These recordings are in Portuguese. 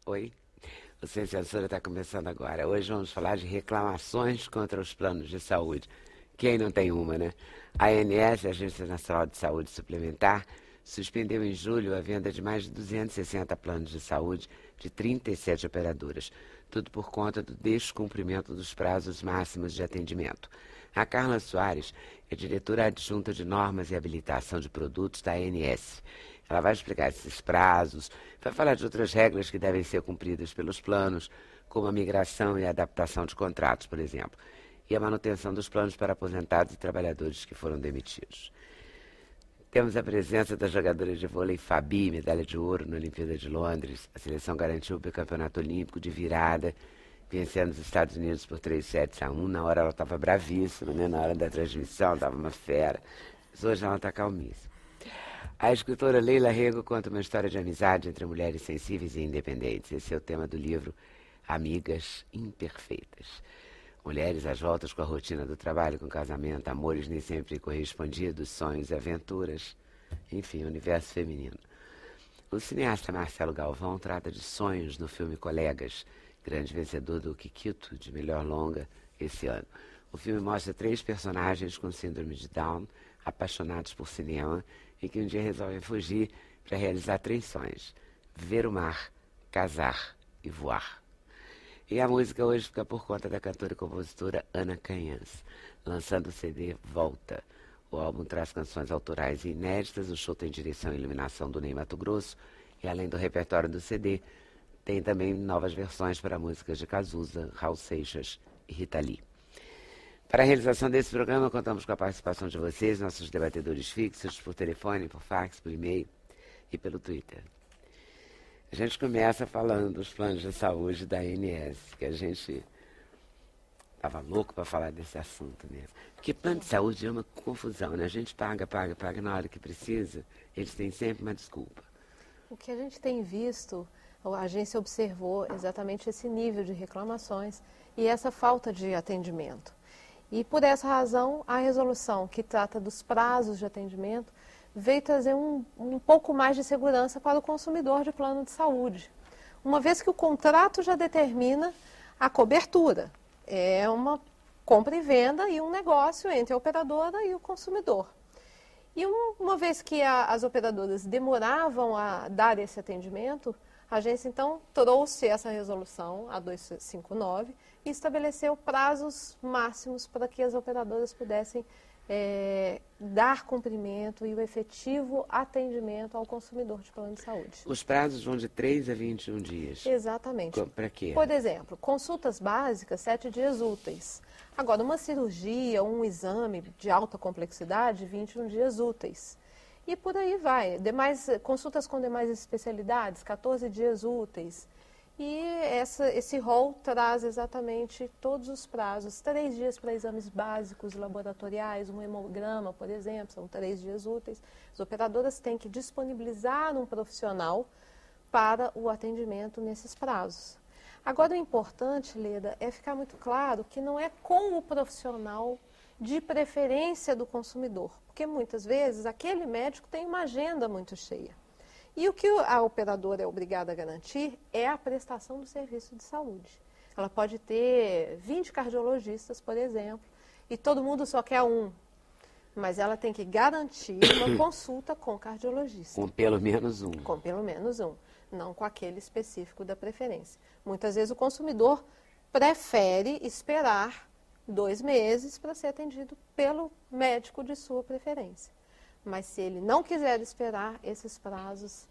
Oi, o Sem Censura está começando agora. Hoje vamos falar de reclamações contra os planos de saúde. Quem não tem uma, né? A ANS, a Agência Nacional de Saúde Suplementar, suspendeu em julho a venda de mais de 260 planos de saúde de 37 operadoras, tudo por conta do descumprimento dos prazos máximos de atendimento. A Carla Soares é diretora adjunta de normas e habilitação de produtos da ANS. Ela vai explicar esses prazos, vai falar de outras regras que devem ser cumpridas pelos planos, como a migração e a adaptação de contratos, por exemplo, e a manutenção dos planos para aposentados e trabalhadores que foram demitidos. Temos a presença da jogadora de vôlei Fabi, medalha de ouro na Olimpíada de Londres. A seleção garantiu o bicampeonato olímpico de virada, vencendo os Estados Unidos por 3-7-1. Na hora ela estava bravíssima, né? Na hora da transmissão estava uma fera. Mas hoje ela está calmíssima. A escritora Leila Rego conta uma história de amizade entre mulheres sensíveis e independentes. Esse é o tema do livro Amigas Imperfeitas. Mulheres às voltas com a rotina do trabalho, com o casamento, amores nem sempre correspondidos, sonhos e aventuras. Enfim, o universo feminino. O cineasta Marcelo Galvão trata de sonhos no filme Colegas, grande vencedor do Kikito de melhor longa esse ano. O filme mostra 3 personagens com síndrome de Down, apaixonados por cinema, e que um dia resolvem fugir para realizar 3 sonhos: ver o mar, casar e voar. E a música hoje fica por conta da cantora e compositora Ana Canhãs, lançando o CD Volta. O álbum traz canções autorais e inéditas, o show tem direção e iluminação do Ney Matogrosso, e além do repertório do CD, tem também novas versões para músicas de Cazuza, Raul Seixas e Rita Lee. Para a realização desse programa, contamos com a participação de vocês, nossos debatedores fixos, por telefone, por fax, por e-mail e pelo Twitter. A gente começa falando dos planos de saúde da ANS, que a gente estava louco para falar desse assunto mesmo. Porque plano de saúde é uma confusão, né? A gente paga na hora que precisa, eles têm sempre uma desculpa. O que a gente tem visto, a agência observou exatamente esse nível de reclamações e essa falta de atendimento. E por essa razão, a resolução que trata dos prazos de atendimento veio trazer um pouco mais de segurança para o consumidor de plano de saúde. Uma vez que o contrato já determina a cobertura. É uma compra e venda e um negócio entre a operadora e o consumidor. E uma vez que as operadoras demoravam a dar esse atendimento, a agência então trouxe essa resolução, a 259, e estabeleceu prazos máximos para que as operadoras pudessem dar cumprimento e o efetivo atendimento ao consumidor de plano de saúde. Os prazos vão de 3 a 21 dias. Exatamente. Para quê? Por exemplo, consultas básicas, 7 dias úteis. Agora, uma cirurgia, um exame de alta complexidade, 21 dias úteis. E por aí vai. Consultas com demais especialidades, 14 dias úteis. E esse rol traz exatamente todos os prazos. 3 dias para exames básicos laboratoriais, um hemograma, por exemplo, são 3 dias úteis. As operadoras têm que disponibilizar um profissional para o atendimento nesses prazos. Agora, o importante, Leda, é ficar muito claro que não é com o profissional de preferência do consumidor, porque muitas vezes aquele médico tem uma agenda muito cheia. E o que a operadora é obrigada a garantir é a prestação do serviço de saúde. Ela pode ter 20 cardiologistas, por exemplo, e todo mundo só quer um. Mas ela tem que garantir uma consulta com o cardiologista. Com pelo menos um. Com pelo menos um, não com aquele específico da preferência. Muitas vezes o consumidor prefere esperar 2 meses para ser atendido pelo médico de sua preferência. Mas se ele não quiser esperar, esses prazos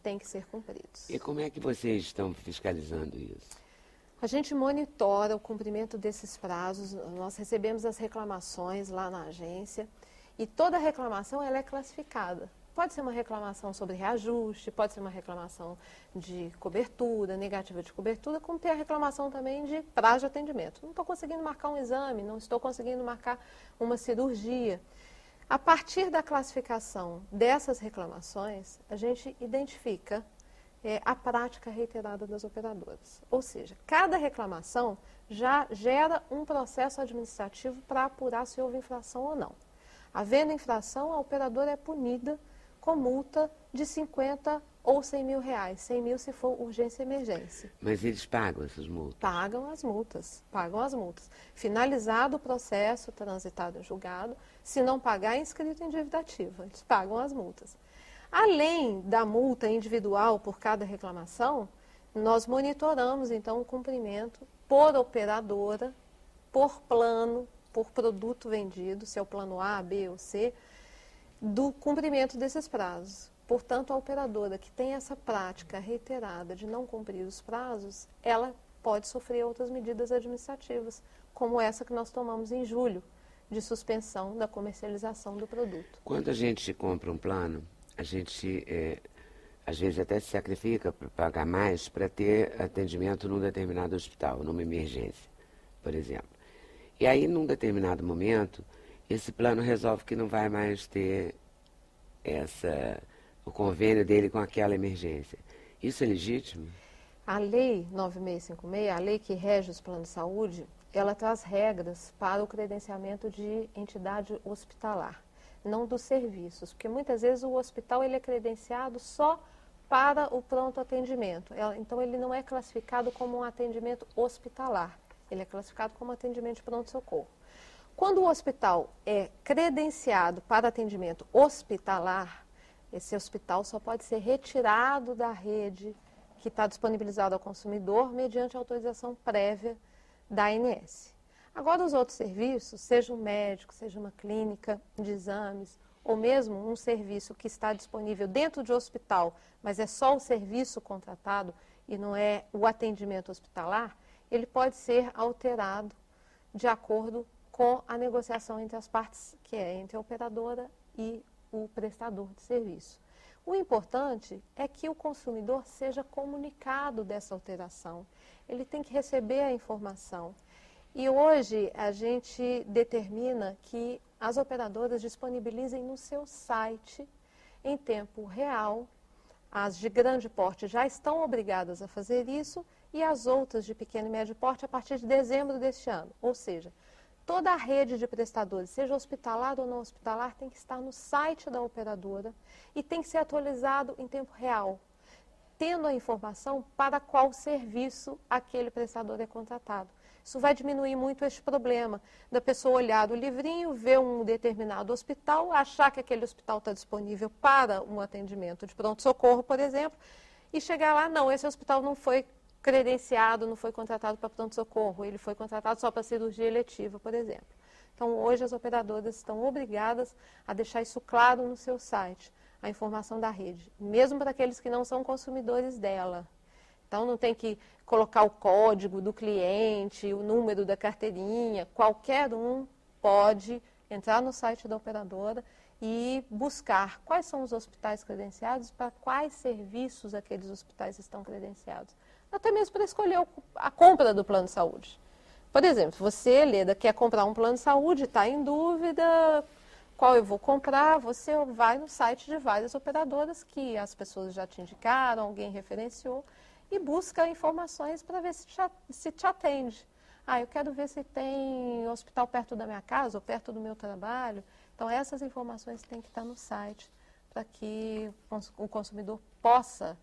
têm que ser cumpridos. E como é que vocês estão fiscalizando isso? A gente monitora o cumprimento desses prazos, nós recebemos as reclamações lá na agência e toda reclamação ela é classificada. Pode ser uma reclamação sobre reajuste, pode ser uma reclamação de cobertura, negativa de cobertura, como tem a reclamação também de prazo de atendimento. Não estou conseguindo marcar um exame, não estou conseguindo marcar uma cirurgia. A partir da classificação dessas reclamações, a gente identifica a prática reiterada das operadoras. Ou seja, cada reclamação já gera um processo administrativo para apurar se houve infração ou não. Havendo infração, a operadora é punida com multa de 50 ou 100 mil reais. 100 mil se for urgência e emergência. Mas eles pagam essas multas? Pagam as multas, pagam as multas. Finalizado o processo, transitado em julgado, se não pagar, é inscrito em dívida ativa. Eles pagam as multas. Além da multa individual por cada reclamação, nós monitoramos, então, o cumprimento por operadora, por plano, por produto vendido, se é o plano A, B ou C, do cumprimento desses prazos. Portanto, a operadora que tem essa prática reiterada de não cumprir os prazos, ela pode sofrer outras medidas administrativas, como essa que nós tomamos em julho, de suspensão da comercialização do produto. Quando a gente compra um plano, a gente às vezes até se sacrifica para pagar mais para ter atendimento num determinado hospital, numa emergência, por exemplo. E aí, num determinado momento, esse plano resolve que não vai mais ter o convênio dele com aquela emergência. Isso é legítimo? A Lei 9656, a lei que rege os planos de saúde, ela traz regras para o credenciamento de entidade hospitalar, não dos serviços, porque muitas vezes o hospital ele é credenciado só para o pronto atendimento. Então, ele não é classificado como um atendimento hospitalar, ele é classificado como atendimento de pronto-socorro. Quando o hospital é credenciado para atendimento hospitalar, esse hospital só pode ser retirado da rede que está disponibilizada ao consumidor mediante autorização prévia da ANS. Agora, os outros serviços, seja um médico, seja uma clínica de exames, ou mesmo um serviço que está disponível dentro de hospital, mas é só o serviço contratado e não é o atendimento hospitalar, ele pode ser alterado de acordo com a negociação entre as partes, que é entre a operadora e o prestador de serviço. O importante é que o consumidor seja comunicado dessa alteração. Ele tem que receber a informação. E hoje a gente determina que as operadoras disponibilizem no seu site, em tempo real, as de grande porte já estão obrigadas a fazer isso e as outras de pequeno e médio porte a partir de dezembro deste ano. Ou seja, toda a rede de prestadores, seja hospitalar ou não hospitalar, tem que estar no site da operadora e tem que ser atualizado em tempo real, tendo a informação para qual serviço aquele prestador é contratado. Isso vai diminuir muito este problema da pessoa olhar o livrinho, ver um determinado hospital, achar que aquele hospital está disponível para um atendimento de pronto-socorro, por exemplo, e chegar lá, não, esse hospital não foi credenciado, não foi contratado para pronto-socorro, ele foi contratado só para cirurgia eletiva, por exemplo. Então, hoje as operadoras estão obrigadas a deixar isso claro no seu site, a informação da rede, mesmo para aqueles que não são consumidores dela. Então, não tem que colocar o código do cliente, o número da carteirinha, qualquer um pode entrar no site da operadora e buscar quais são os hospitais credenciados, para quais serviços aqueles hospitais estão credenciados. Até mesmo para escolher a compra do plano de saúde. Por exemplo, você, Leda, quer comprar um plano de saúde, está em dúvida qual eu vou comprar, você vai no site de várias operadoras que as pessoas já te indicaram, alguém referenciou, e busca informações para ver se te atende. Eu quero ver se tem hospital perto da minha casa ou perto do meu trabalho. Então, essas informações têm que estar no site para que o consumidor possa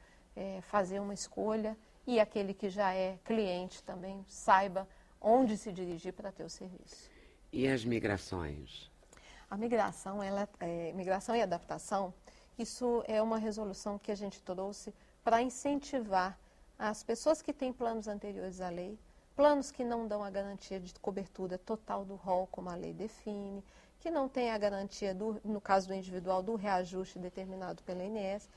fazer uma escolha e aquele que já é cliente também saiba onde se dirigir para ter o serviço. E as migrações? A migração, migração e adaptação, isso é uma resolução que a gente trouxe para incentivar as pessoas que têm planos anteriores à lei, planos que não dão a garantia de cobertura total do rol, como a lei define, que não tem a garantia, no caso do individual, do reajuste determinado pela ANS.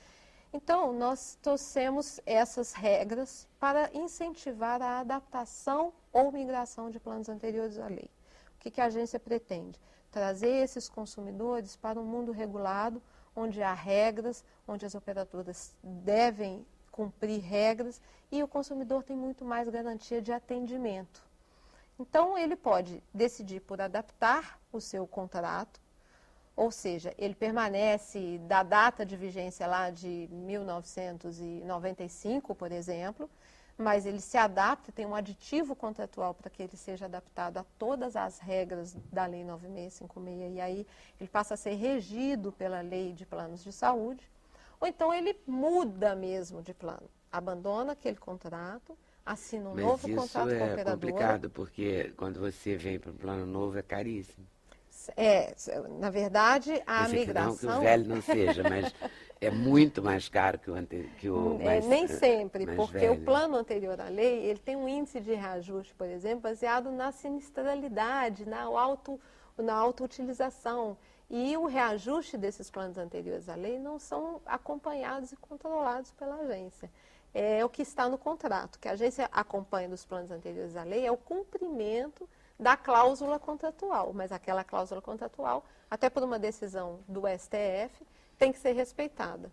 Então, nós trouxemos essas regras para incentivar a adaptação ou migração de planos anteriores à lei. O que a agência pretende? Trazer esses consumidores para um mundo regulado, onde há regras, onde as operadoras devem cumprir regras e o consumidor tem muito mais garantia de atendimento. Então, ele pode decidir por adaptar o seu contrato, ou seja, ele permanece da data de vigência lá de 1995, por exemplo, mas ele se adapta, tem um aditivo contratual para que ele seja adaptado a todas as regras da Lei 9656, e aí ele passa a ser regido pela Lei de Planos de Saúde, ou então ele muda mesmo de plano, abandona aquele contrato, assina um novo contrato com a operadora. Mas isso é complicado, porque quando você vem para um plano novo é caríssimo. Na verdade, a migração... Não que o velho não seja, mas é muito mais caro que o mais nem sempre, mais porque velho. o plano anterior à lei, ele tem um índice de reajuste, por exemplo, baseado na sinistralidade, na auto-utilização. E o reajuste desses planos anteriores à lei não são acompanhados e controlados pela agência. É o que está no contrato, que a agência acompanha dos planos anteriores à lei, é o cumprimento da cláusula contratual, mas aquela cláusula contratual, até por uma decisão do STF, tem que ser respeitada.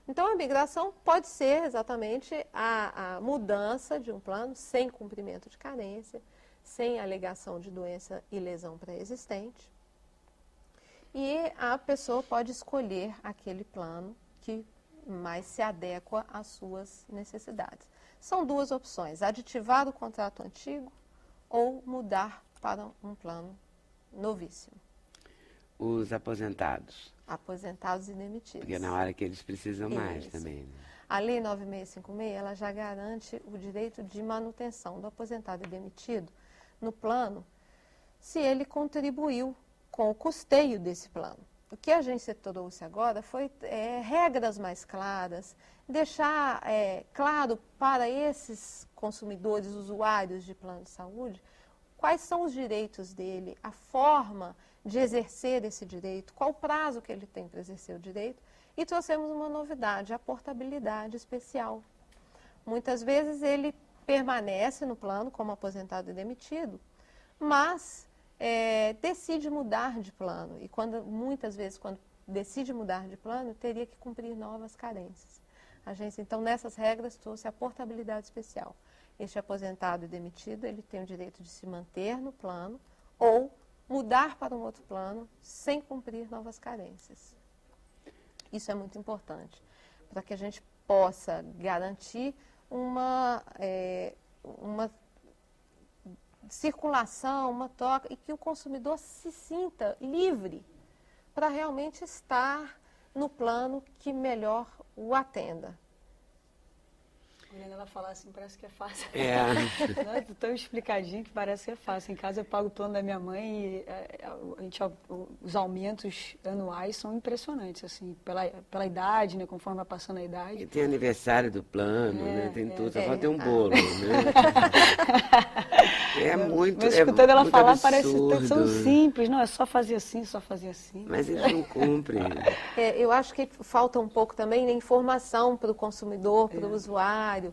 Então, a migração pode ser exatamente a mudança de um plano sem cumprimento de carência, sem alegação de doença e lesão pré-existente, e a pessoa pode escolher aquele plano que mais se adequa às suas necessidades. São duas opções, aditivar o contrato antigo ou mudar para um plano novíssimo. Os aposentados. Aposentados e demitidos. Porque é na hora que eles precisam mais também. Né? A Lei 9656, ela já garante o direito de manutenção do aposentado e demitido no plano, se ele contribuiu com o custeio desse plano. O que a agência trouxe agora foi regras mais claras, deixar claro para esses consumidores, usuários de plano de saúde, quais são os direitos dele, a forma de exercer esse direito, qual o prazo que ele tem para exercer o direito, e trouxemos uma novidade, a portabilidade especial. Muitas vezes ele permanece no plano como aposentado e demitido, mas decide mudar de plano, e muitas vezes quando decide mudar de plano, teria que cumprir novas carências. A agência, então, nessas regras, trouxe a portabilidade especial. Este aposentado e demitido, ele tem o direito de se manter no plano ou mudar para um outro plano sem cumprir novas carências. Isso é muito importante, para que a gente possa garantir uma circulação, uma troca, e que o consumidor se sinta livre para realmente estar no plano que melhor o atenda. Olhando ela falar assim, parece que é fácil. É. Tão explicadinho que parece que é fácil. Em casa eu pago o plano da minha mãe e os aumentos anuais são impressionantes, assim, pela idade, né, conforme vai passando a idade. E tem aniversário do plano, né? Tem tudo, só falta ter um bolo, né? Mas escutando ela falar, absurdo. parece tão simples. Não, é só fazer assim, só fazer assim. Mas eles não cumprem. Eu acho que falta um pouco também de informação para o consumidor, para o usuário.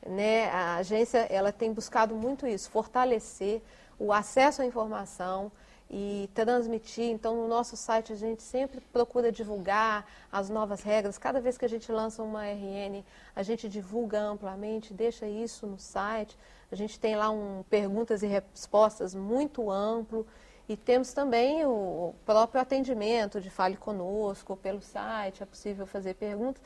Né? A agência ela tem buscado muito isso, fortalecer o acesso à informação e transmitir. Então, no nosso site, a gente sempre procura divulgar as novas regras. Cada vez que a gente lança uma RN, a gente divulga amplamente, deixa isso no site. A gente tem lá perguntas e respostas muito amplo. E temos também o próprio atendimento de Fale Conosco, pelo site, é possível fazer perguntas.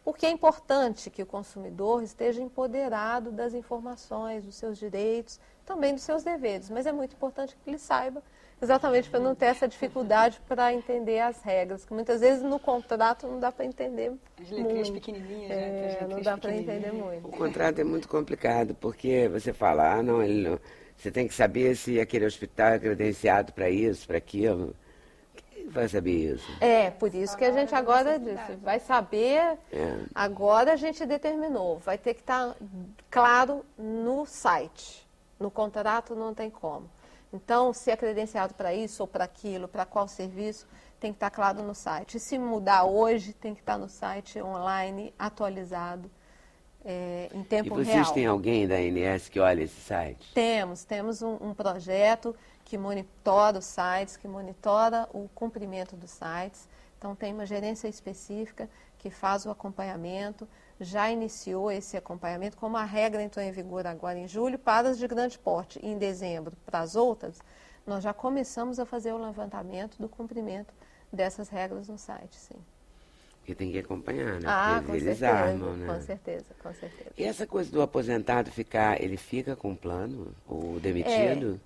Porque é importante que o consumidor esteja empoderado das informações, dos seus direitos, também dos seus deveres. Mas é muito importante que ele saiba, exatamente para não ter essa dificuldade para entender as regras, que muitas vezes no contrato não dá para entender as letrinhas pequenininhas, né? Não dá para entender muito. O contrato é muito complicado, porque você fala, você tem que saber se aquele hospital é credenciado para isso, para aquilo. Vai saber isso. Por isso que a gente agora vai saber, agora a gente determinou, vai ter que estar claro no site, no contrato não tem como. Então, se é credenciado para isso ou para aquilo, para qual serviço, tem que estar claro no site. E se mudar hoje, tem que estar no site online, atualizado, em tempo real. E vocês têm alguém da ANS que olha esse site? Temos um projeto que monitora os sites, que monitora o cumprimento dos sites. Então, tem uma gerência específica que faz o acompanhamento, já iniciou esse acompanhamento, como a regra entrou em vigor agora em julho, para as de grande porte, e em dezembro para as outras, nós já começamos a fazer o levantamento do cumprimento dessas regras no site, sim. Que tem que acompanhar, né? Ah, Porque com eles certeza, armam, né? com certeza, com certeza. E essa coisa do aposentado ficar, ele fica com o plano, o demitido?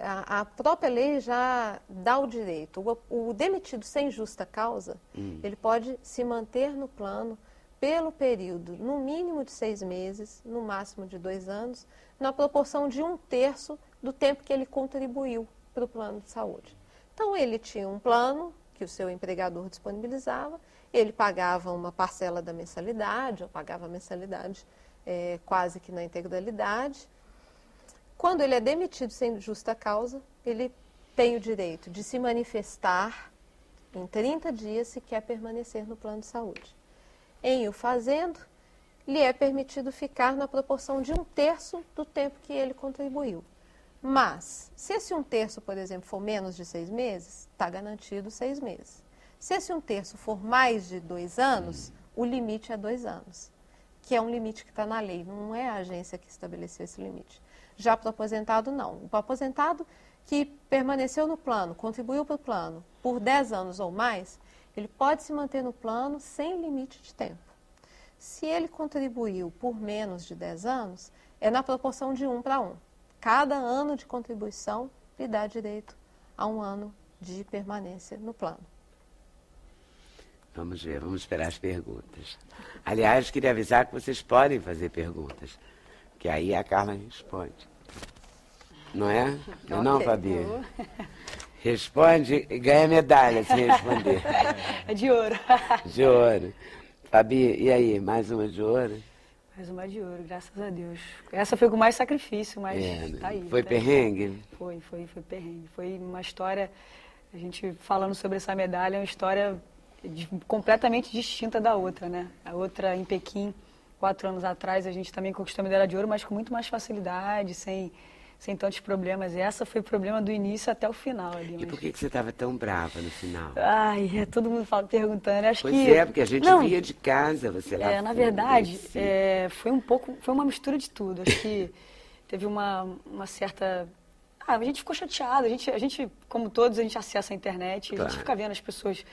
A própria lei já dá o direito. O demitido sem justa causa, ele pode se manter no plano pelo período, no mínimo de 6 meses, no máximo de 2 anos, na proporção de 1/3 do tempo que ele contribuiu para o plano de saúde. Então, ele tinha um plano que o seu empregador disponibilizava, ele pagava uma parcela da mensalidade, ou pagava a mensalidade quase que na integralidade. Quando ele é demitido sem justa causa, ele tem o direito de se manifestar em 30 dias se quer permanecer no plano de saúde. Em o fazendo, lhe é permitido ficar na proporção de 1/3 do tempo que ele contribuiu. Mas, se esse 1/3, por exemplo, for menos de 6 meses, está garantido 6 meses. Se esse 1/3 for mais de 2 anos, o limite é 2 anos, que é um limite que está na lei, não é a agência que estabeleceu esse limite. Já para o aposentado, não. O aposentado que permaneceu no plano, contribuiu para o plano por 10 anos ou mais, ele pode se manter no plano sem limite de tempo. Se ele contribuiu por menos de 10 anos, é na proporção de 1 para 1. Cada ano de contribuição lhe dá direito a 1 ano de permanência no plano. Vamos ver, vamos esperar as perguntas. Aliás, queria avisar que vocês podem fazer perguntas, que aí a Carla responde. Não é? Não, Fabi? Responde e ganha medalha se responder. É de ouro. De ouro. Fabi, e aí, mais uma de ouro? Mais uma de ouro, graças a Deus. Essa foi com mais sacrifício, mas tá aí. Foi tá perrengue? Aí. Foi perrengue. Foi uma história, a gente falando sobre essa medalha, é uma história completamente distinta da outra, né? A outra em Pequim, 4 anos atrás, a gente também conquistou a medalha de ouro, mas com muito mais facilidade, sem tantos problemas. E essa foi o problema do início até o final ali. E por que você estava tão brava no final? Ai, todo mundo perguntando. Acho pois que... porque a gente via de casa, você lá. Na verdade, foi uma mistura de tudo. Acho que teve uma certa... a gente ficou chateado. A gente, como todos, a gente acessa a internet, a gente fica vendo as pessoas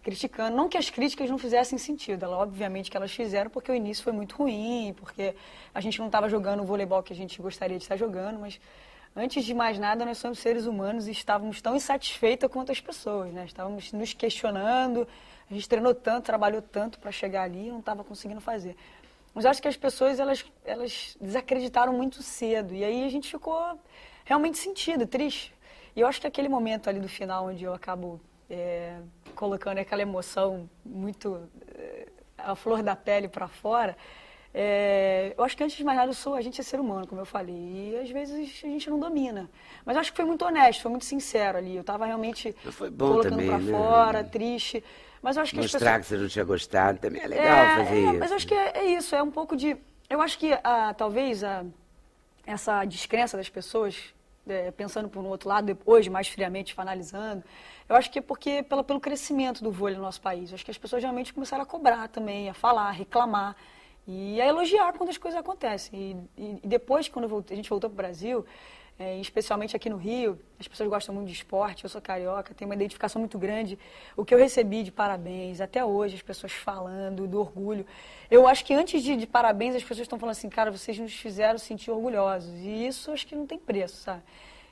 criticando. Não que as críticas não fizessem sentido, obviamente que elas fizeram, porque o início foi muito ruim, porque a gente não estava jogando o voleibol que a gente gostaria de estar jogando, mas antes de mais nada nós somos seres humanos e estávamos tão insatisfeitos quanto as pessoas, né? Estávamos nos questionando, a gente treinou tanto, trabalhou tanto para chegar ali e não estava conseguindo fazer. Mas acho que as pessoas, elas desacreditaram muito cedo, e aí a gente ficou realmente sentido, triste. E eu acho que aquele momento ali do final, onde eu acabo colocando aquela emoção muito a flor da pele para fora, eu acho que antes de mais nada a gente é ser humano, como eu falei, e às vezes a gente não domina. Mas acho que foi muito honesto, foi muito sincero ali. Eu estava realmente colocando para fora, triste. Mas eu acho que mostrar que você não tinha gostado também é legal fazer isso. Mas eu acho que é isso, é um pouco de... Eu acho que talvez essa descrença das pessoas, pensando por um outro lado, hoje, mais friamente, analisando, eu acho que é porque pelo crescimento do vôlei no nosso país. Eu acho que as pessoas realmente começaram a cobrar também, a falar, a reclamar e a elogiar quando as coisas acontecem. E depois, quando a gente voltou para o Brasil, especialmente aqui no Rio, as pessoas gostam muito de esporte, eu sou carioca, tenho uma identificação muito grande. O que eu recebi de parabéns, até hoje, as pessoas falando do orgulho. Eu acho que antes de parabéns, as pessoas estão falando assim, cara, vocês nos fizeram sentir orgulhosos. E isso acho que não tem preço, sabe?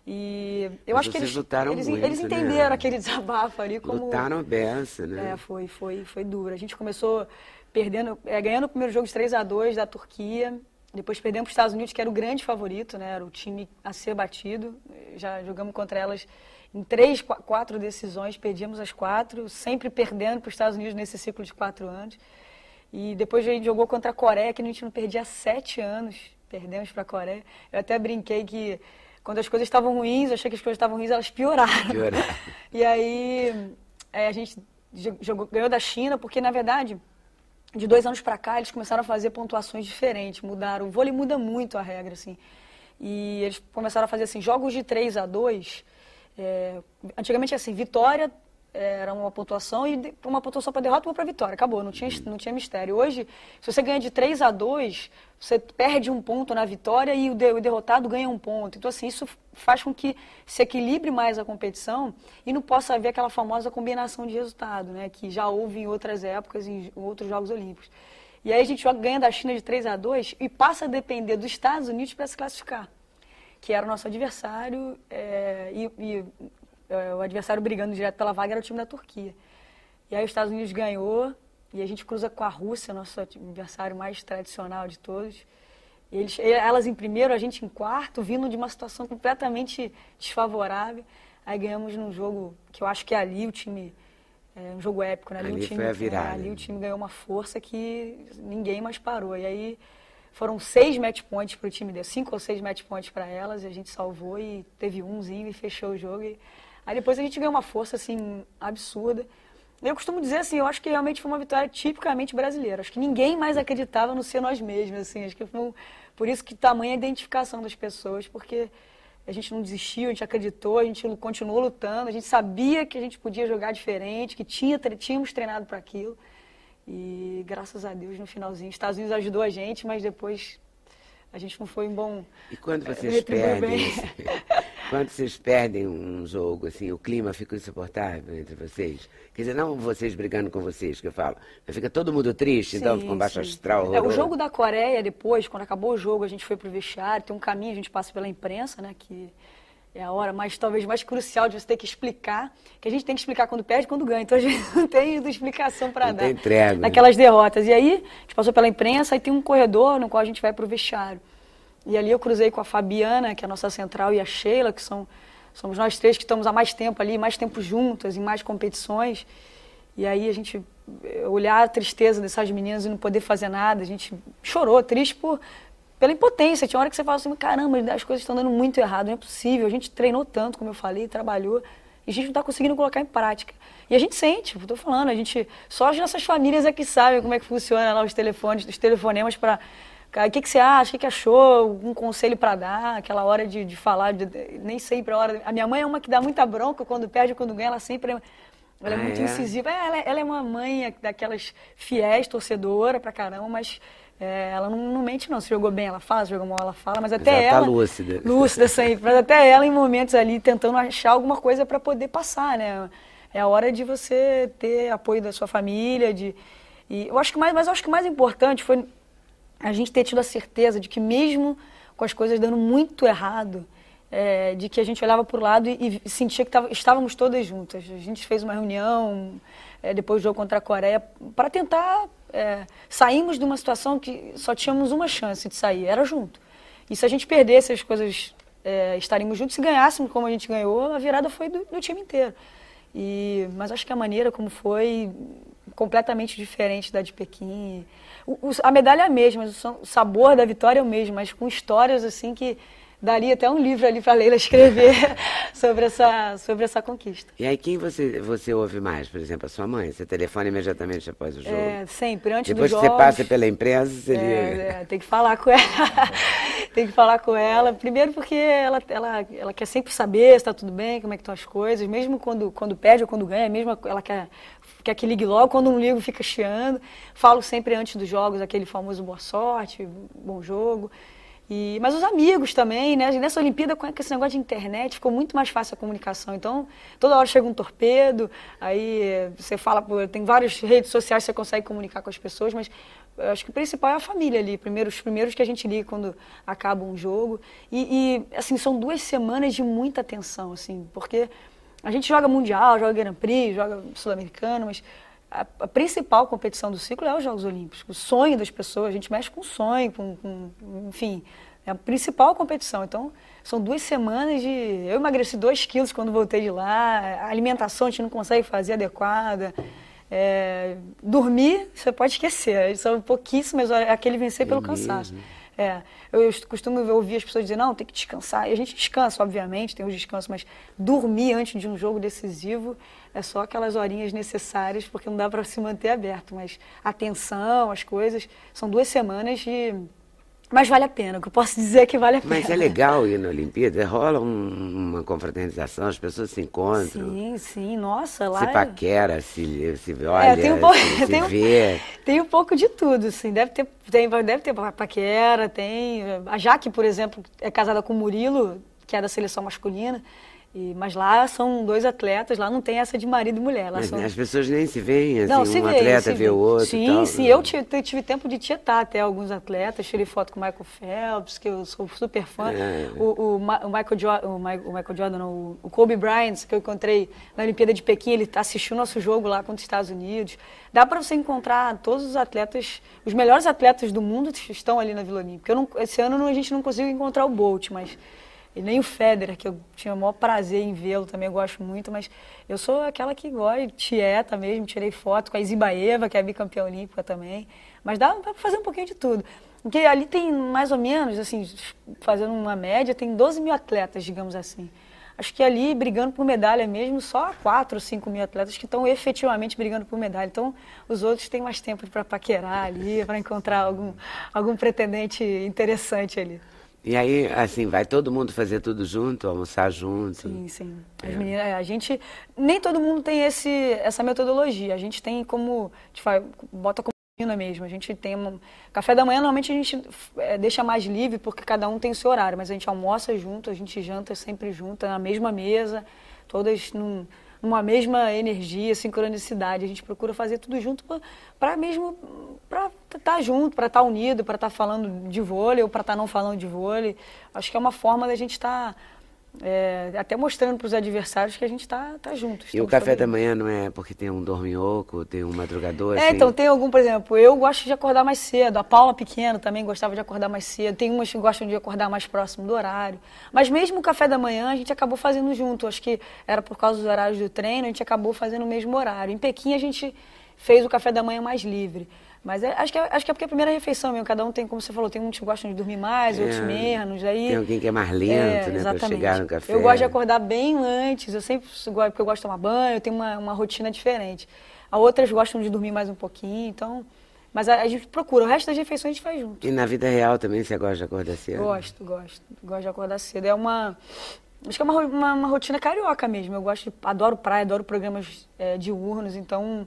E eu acho que eles entenderam, né? Aquele desabafo ali como... Lutaram a beça, né? Foi duro. A gente começou ganhando o primeiro jogo de 3-2 da Turquia. Depois perdemos para os Estados Unidos, que era o grande favorito, né? Era o time a ser batido. Já jogamos contra elas em 3, 4 decisões, perdíamos as 4, sempre perdendo para os Estados Unidos nesse ciclo de 4 anos. E depois a gente jogou contra a Coreia, que a gente não perdia há 7 anos. Perdemos para a Coreia. Eu até brinquei que quando as coisas estavam ruins, eu achei que as coisas estavam ruins, elas pioraram. E aí a gente ganhou da China, porque na verdade... De 2 anos para cá, eles começaram a fazer pontuações diferentes, mudaram. O vôlei muda muito a regra, assim. E eles começaram a fazer, assim, jogos de 3-2. Antigamente, assim, vitória era uma pontuação, e uma pontuação para derrota e uma para vitória. Acabou, não tinha mistério. Hoje, se você ganha de 3-2, você perde um ponto na vitória e o derrotado ganha um ponto. Então, assim, isso faz com que se equilibre mais a competição e não possa haver aquela famosa combinação de resultado, né, que já houve em outras épocas, em outros Jogos Olímpicos. E aí a gente ganha da China de 3-2 e passa a depender dos Estados Unidos para se classificar, que era o nosso adversário, o adversário brigando direto pela vaga era o time da Turquia. E aí os Estados Unidos ganhou, e a gente cruza com a Rússia, nosso adversário mais tradicional de todos. Elas em primeiro, a gente em quarto, vindo de uma situação completamente desfavorável. Aí ganhamos num jogo que eu acho que ali o time... um jogo épico, né? Ali foi a virada. Ali o time ganhou uma força que ninguém mais parou. E aí foram 6 match points para o time dele, 5 ou 6 match points para elas, e a gente salvou e teve umzinho e fechou o jogo. Aí depois a gente ganhou uma força, assim, absurda. Eu costumo dizer, assim, eu acho que realmente foi uma vitória tipicamente brasileira. Acho que ninguém mais acreditava no ser nós mesmos, assim. Acho que foi por isso que tamanha a identificação das pessoas, porque a gente não desistiu, a gente acreditou, a gente continuou lutando, a gente sabia que a gente podia jogar diferente, que tínhamos treinado para aquilo. E graças a Deus, no finalzinho, os Estados Unidos ajudou a gente, mas depois a gente não foi um bom... E quando vocês perdem um jogo, assim, o clima fica insuportável entre vocês? Quer dizer, não vocês brigando com vocês, que eu falo, mas fica todo mundo triste, então fica um baixo astral horroroso. O jogo da Coreia, depois, quando acabou o jogo, a gente foi pro vestiário, tem um caminho, a gente passa pela imprensa, né, que é a hora talvez mais crucial de você ter que explicar, que a gente tem que explicar quando perde e quando ganha, então a gente não tem explicação para dar. Tem entrega. Naquelas derrotas. E aí, a gente passou pela imprensa, aí tem um corredor no qual a gente vai pro vestiário. E ali eu cruzei com a Fabiana, que é a nossa central, e a Sheila, que somos nós três que estamos há mais tempo ali, mais tempo juntas, em mais competições. E aí a gente olhar a tristeza dessas meninas e não poder fazer nada, a gente chorou, triste pela impotência. Tinha hora que você fala assim, caramba, as coisas estão dando muito errado, não é possível. A gente treinou tanto, como eu falei, trabalhou, e a gente não está conseguindo colocar em prática. E a gente sente, eu estou falando, só as nossas famílias é que sabem como é que funciona lá os telefonemas para... O que você acha? O que achou? Algum conselho para dar? Aquela hora de falar, nem sempre a hora... A minha mãe é uma que dá muita bronca quando perde, quando ganha, ela sempre... Ela é muito incisiva. Ela é uma mãe daquelas fiéis, torcedora pra caramba, mas ela não mente não. Se jogou bem, ela fala, se jogou mal, ela fala, mas até ela... Tá lúcida. Lúcida sempre. Mas até ela, em momentos ali, tentando achar alguma coisa para poder passar, né? É a hora de você ter apoio da sua família, eu acho que o mais importante foi a gente ter tido a certeza de que mesmo com as coisas dando muito errado, de que a gente olhava para o lado e sentia que estávamos todas juntas. A gente fez uma reunião depois do jogo contra a Coreia para tentar... saímos de uma situação que só tínhamos uma chance de sair, era junto. E se a gente perdesse as coisas, estaríamos juntos. Se ganhássemos como a gente ganhou, a virada foi do time inteiro. Mas acho que a maneira como foi completamente diferente da de Pequim. A medalha é a mesma, o sabor da vitória é o mesmo, mas com histórias assim que daria até um livro ali para a Leila escrever sobre essa conquista. E aí quem você ouve mais? Por exemplo, a sua mãe? Você telefona imediatamente após o jogo? Sempre, antes Depois dos que jogos. você passa pela imprensa, você liga. Tem que falar com ela. Tem que falar com ela. Primeiro porque ela quer sempre saber se está tudo bem, como é que estão as coisas. Mesmo quando perde ou quando ganha, mesmo ela quer que ligue logo. Quando não ligo, fica chiando. Falo sempre antes dos jogos, aquele famoso boa sorte, bom jogo. Mas os amigos também, né? Nessa Olimpíada, com esse negócio de internet, ficou muito mais fácil a comunicação. Então, toda hora chega um torpedo, aí você fala, tem várias redes sociais que você consegue comunicar com as pessoas, mas eu acho que o principal é a família ali, os primeiros que a gente liga quando acaba um jogo. Assim, são 2 semanas de muita tensão, assim, porque a gente joga Mundial, joga Grand Prix, joga Sul-Americano, mas a principal competição do ciclo é os Jogos Olímpicos. O sonho das pessoas, a gente mexe com o sonho, enfim, é a principal competição. Então, são 2 semanas eu emagreci 2 quilos quando voltei de lá, a alimentação a gente não consegue fazer adequada, dormir, você pode esquecer, são pouquíssimas horas, aquele vencer pelo cansaço. Eu costumo ouvir as pessoas dizer, não, tem que descansar. E a gente descansa, obviamente, tem os descansos, mas dormir antes de um jogo decisivo é só aquelas horinhas necessárias, porque não dá para se manter aberto. Mas a tensão, as coisas, são 2 semanas Mas vale a pena, o que eu posso dizer é que vale a pena. Mas é legal ir na Olimpíada, rola uma confraternização, as pessoas se encontram. Sim, sim, nossa, lá... Se paquera, se olha, se vê. Tem um pouco de tudo, assim, deve ter paquera, tem... A Jaque, por exemplo, é casada com o Murilo, que é da seleção masculina, mas lá são 2 atletas, lá não tem essa de marido e mulher. Lá Mas são... as pessoas nem se veem, assim, não, se atleta vê o outro sim, e tal. Sim, eu tive tempo de tietar até alguns atletas, tirei foto com o Michael Phelps, que eu sou super fã, o Michael Jordan, não, o Kobe Bryant, que eu encontrei na Olimpíada de Pequim, ele assistiu nosso jogo lá contra os Estados Unidos. Dá para você encontrar todos os atletas, os melhores atletas do mundo estão ali na Vila Olímpica. Esse ano a gente não conseguiu encontrar o Bolt, mas... E nem o Federer, que eu tinha o maior prazer em vê-lo, também eu gosto muito, mas eu sou aquela que gosta, tieta mesmo, tirei foto com a Izibaeva, que é a bicampeã olímpica também, mas dá para fazer um pouquinho de tudo. Porque ali tem mais ou menos, assim, fazendo uma média, tem 12 mil atletas, digamos assim. Acho que ali, brigando por medalha mesmo, só 4 ou 5 mil atletas que estão efetivamente brigando por medalha. Então, os outros têm mais tempo para paquerar ali, para encontrar algum pretendente interessante ali. E aí, assim, vai todo mundo fazer tudo junto, almoçar junto? Sim, sim. As meninas, a gente, nem todo mundo tem essa metodologia. A gente tem como, bota como rotina mesmo. A gente tem café da manhã, normalmente a gente deixa mais livre, porque cada um tem o seu horário, mas a gente almoça junto, a gente janta sempre junto, na mesma mesa, todas numa mesma energia, sincronicidade. A gente procura fazer tudo junto para estar junto, para estar unido, para estar falando de vôlei ou para estar não falando de vôlei. Acho que é uma forma da gente estar até mostrando para os adversários que a gente está junto. E o café da manhã não é porque tem um dorminhoco, tem um madrugador? Assim? Então, tem algum, por exemplo, eu gosto de acordar mais cedo, a Paula pequena também gostava de acordar mais cedo, tem umas que gostam de acordar mais próximo do horário. Mas mesmo o café da manhã a gente acabou fazendo junto, acho que era por causa dos horários do treino, a gente acabou fazendo o mesmo horário. Em Pequim a gente fez o café da manhã mais livre. Mas acho que é porque é a primeira refeição mesmo, cada um tem, como você falou, tem uns que gostam de dormir mais, outros menos. Aí, tem alguém que é mais lento, né, para chegar no café. Eu gosto de acordar bem antes, eu sempre gosto, porque eu gosto de tomar banho, eu tenho uma rotina diferente. Outras gostam de dormir mais um pouquinho, então... Mas a gente procura, o resto das refeições a gente faz junto. E na vida real também você gosta de acordar cedo? Gosto de acordar cedo. Acho que é uma rotina carioca mesmo, adoro praia, adoro programas diurnos, então...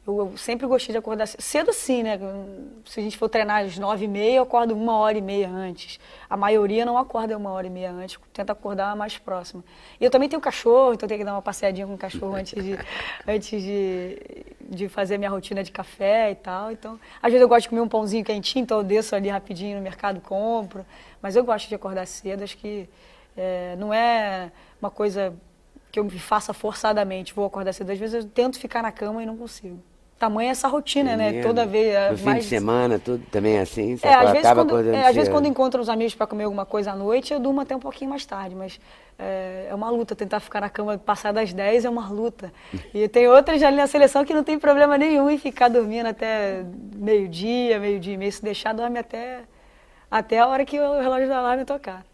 Eu sempre gostei de acordar cedo assim, né? Se a gente for treinar às 9h30, eu acordo 1h30 antes. A maioria não acorda 1h30 antes, tenta acordar mais próxima. E eu também tenho cachorro, então eu tenho que dar uma passeadinha com o cachorro antes de fazer a minha rotina de café e tal. Então, às vezes eu gosto de comer um pãozinho quentinho, então eu desço ali rapidinho no mercado, compro. Mas eu gosto de acordar cedo, acho que não é uma coisa que eu me faça forçadamente, vou acordar cedo. Às vezes eu tento ficar na cama e não consigo. Tamanha essa rotina, né? Toda vez... No fim de semana, tudo também assim? Você às vezes quando encontro os amigos para comer alguma coisa à noite, eu durmo até um pouquinho mais tarde, mas é uma luta. Tentar ficar na cama passar das 10 é uma luta. E tem outras ali na seleção que não tem problema nenhum em ficar dormindo até meio-dia e meio. Se deixar, dorme até a hora que o relógio da alarme tocar.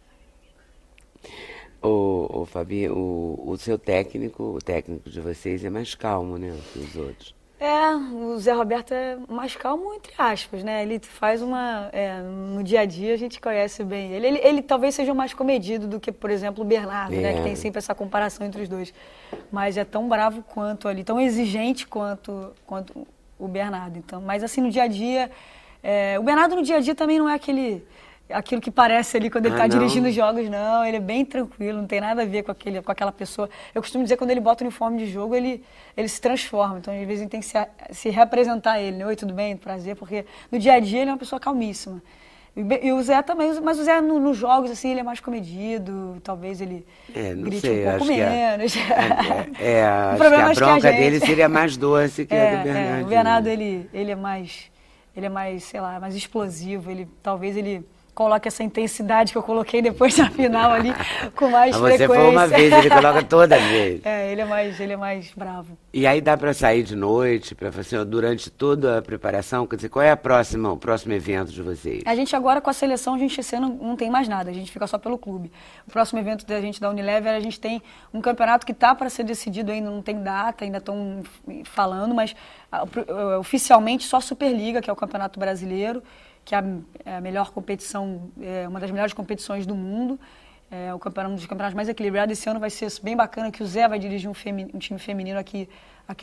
Ô Fabi, o seu técnico, o técnico de vocês é mais calmo, né, que os outros? O Zé Roberto é mais calmo, entre aspas, né? Ele faz no dia a dia a gente conhece bem ele. Ele talvez seja mais comedido do que, por exemplo, o Bernardo, né? Que tem sempre essa comparação entre os dois. Mas é tão bravo quanto ali, tão exigente quanto o Bernardo. Então, mas assim, no dia a dia... o Bernardo no dia a dia também não é aquilo que parece ali quando ele está dirigindo os jogos, não. Ele é bem tranquilo, não tem nada a ver com aquela pessoa. Eu costumo dizer que quando ele bota o uniforme de jogo, ele se transforma. Então, às vezes, a gente tem que se reapresentar ele. Né? Oi, tudo bem? Prazer. Porque no dia a dia ele é uma pessoa calmíssima. E o Zé também, mas o Zé nos jogos, assim, ele é mais comedido. Talvez ele grite um pouco menos. Acho que a bronca dele seria mais doce que a do Bernardo. O Bernardo, ele é mais, sei lá, mais explosivo. Talvez ele coloca essa intensidade que eu coloquei depois da final ali com mais frequência. Você foi uma vez, ele coloca toda vez. Ele é mais bravo. E aí dá para sair de noite, para fazer durante toda a preparação? Quer dizer, qual é o próximo evento de vocês? A gente agora com a seleção, a gente esse ano não tem mais nada, a gente fica só pelo clube. O próximo evento da gente da Unilever, a gente tem um campeonato que está para ser decidido ainda, não tem data, ainda estão falando, mas oficialmente só a Superliga, que é o Campeonato Brasileiro, que é a melhor competição, uma das melhores competições do mundo. É um dos campeonatos mais equilibrados. Esse ano vai ser bem bacana, que o Zé vai dirigir um time feminino aqui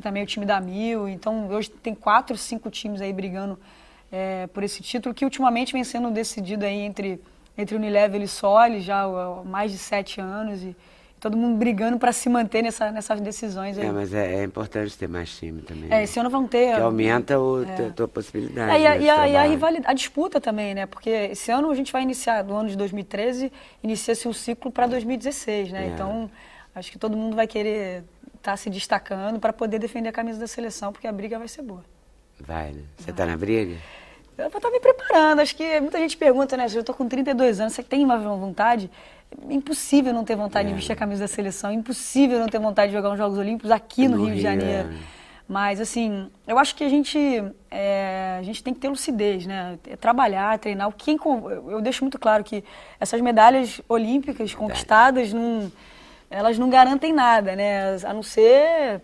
também, o time da Mil. Então, hoje tem 4, 5 times aí brigando por esse título, que ultimamente vem sendo decidido aí entre Unilever e Soli, já há mais de 7 anos. E todo mundo brigando para se manter nessas decisões aí. Mas é importante ter mais time também. Esse ano vão ter... Que aumenta a tua possibilidade. E a rivalidade, a disputa também, né? Porque esse ano a gente vai iniciar, no ano de 2013, inicia-se um ciclo para 2016, né? Então, acho que todo mundo vai querer estar se destacando para poder defender a camisa da seleção, porque a briga vai ser boa. Vai, né? Você está na briga? Eu vou estar me preparando. Acho que muita gente pergunta, né? Eu estou com 32 anos, você tem uma vontade? Impossível não ter vontade de vestir a camisa da seleção, impossível não ter vontade de jogar os Jogos Olímpicos aqui no Rio de Janeiro. Mas, assim, eu acho que a gente tem que ter lucidez, né? Trabalhar, treinar. Eu deixo muito claro que essas medalhas olímpicas conquistadas, elas não garantem nada, né? A não ser,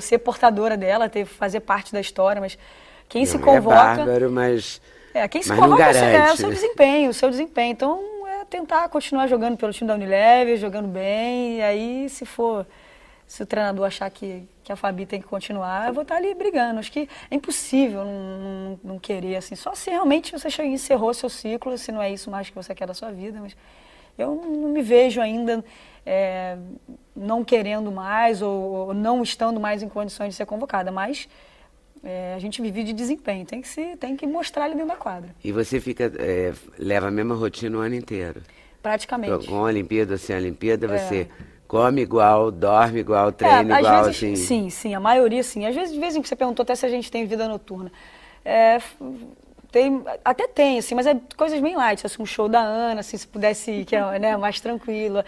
ser portadora dela, fazer parte da história, mas quem se convoca... É bárbaro, mas quem se mas convoca não garante, o seu desempenho. Então, tentar continuar jogando pelo time da Unilever, jogando bem, e aí se o treinador achar que a Fabi tem que continuar, eu vou estar ali brigando. Acho que é impossível não querer, assim, só se realmente você encerrou seu ciclo, se não é isso mais que você quer da sua vida, mas eu não me vejo ainda não querendo mais ou não estando mais em condições de ser convocada, mas a gente vive de desempenho, tem que mostrar ali dentro da quadra. E você leva a mesma rotina o ano inteiro? Praticamente. Com a Olimpíada, sem a Olimpíada, você come igual, dorme igual, treina igual, às vezes, assim? Sim, a maioria sim. Às vezes, de vez em quando você perguntou até se a gente tem vida noturna. Até tem, assim, mas é coisas bem light, assim, um show da Ana, assim, se pudesse, que é, né, mais tranquila.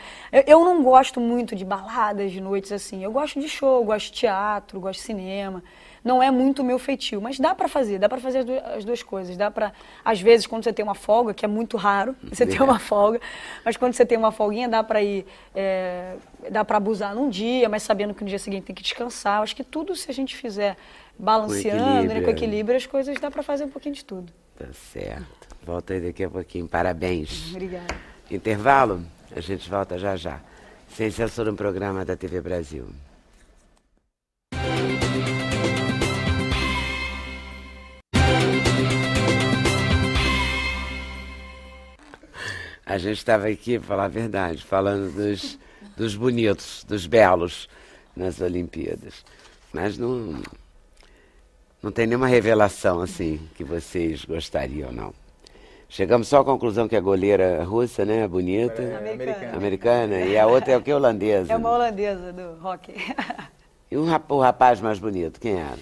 Eu não gosto muito de baladas de noites, assim. Eu gosto de show, gosto de teatro, gosto de cinema. Não é muito o meu feitio, mas dá para fazer as duas coisas. Dá para, às vezes, quando você tem uma folga, que é muito raro, você ter uma folga, mas quando você tem uma folguinha, dá para ir, dá para abusar num dia, mas sabendo que no dia seguinte tem que descansar. Acho que tudo, se a gente fizer balanceando, com equilíbrio, as coisas dá para fazer um pouquinho de tudo. Tá certo. Volta aí daqui a pouquinho. Parabéns. Obrigada. Intervalo? A gente volta já já. Sem Censura, um programa da TV Brasil. A gente estava aqui, para falar a verdade, falando dos bonitos, dos belos nas Olimpíadas. Mas não tem nenhuma revelação assim que vocês gostariam, não. Chegamos só à conclusão que a goleira russa, né, é bonita. Americana. E a outra é o que? Holandesa. É uma holandesa do hockey. E o rapaz mais bonito, quem era?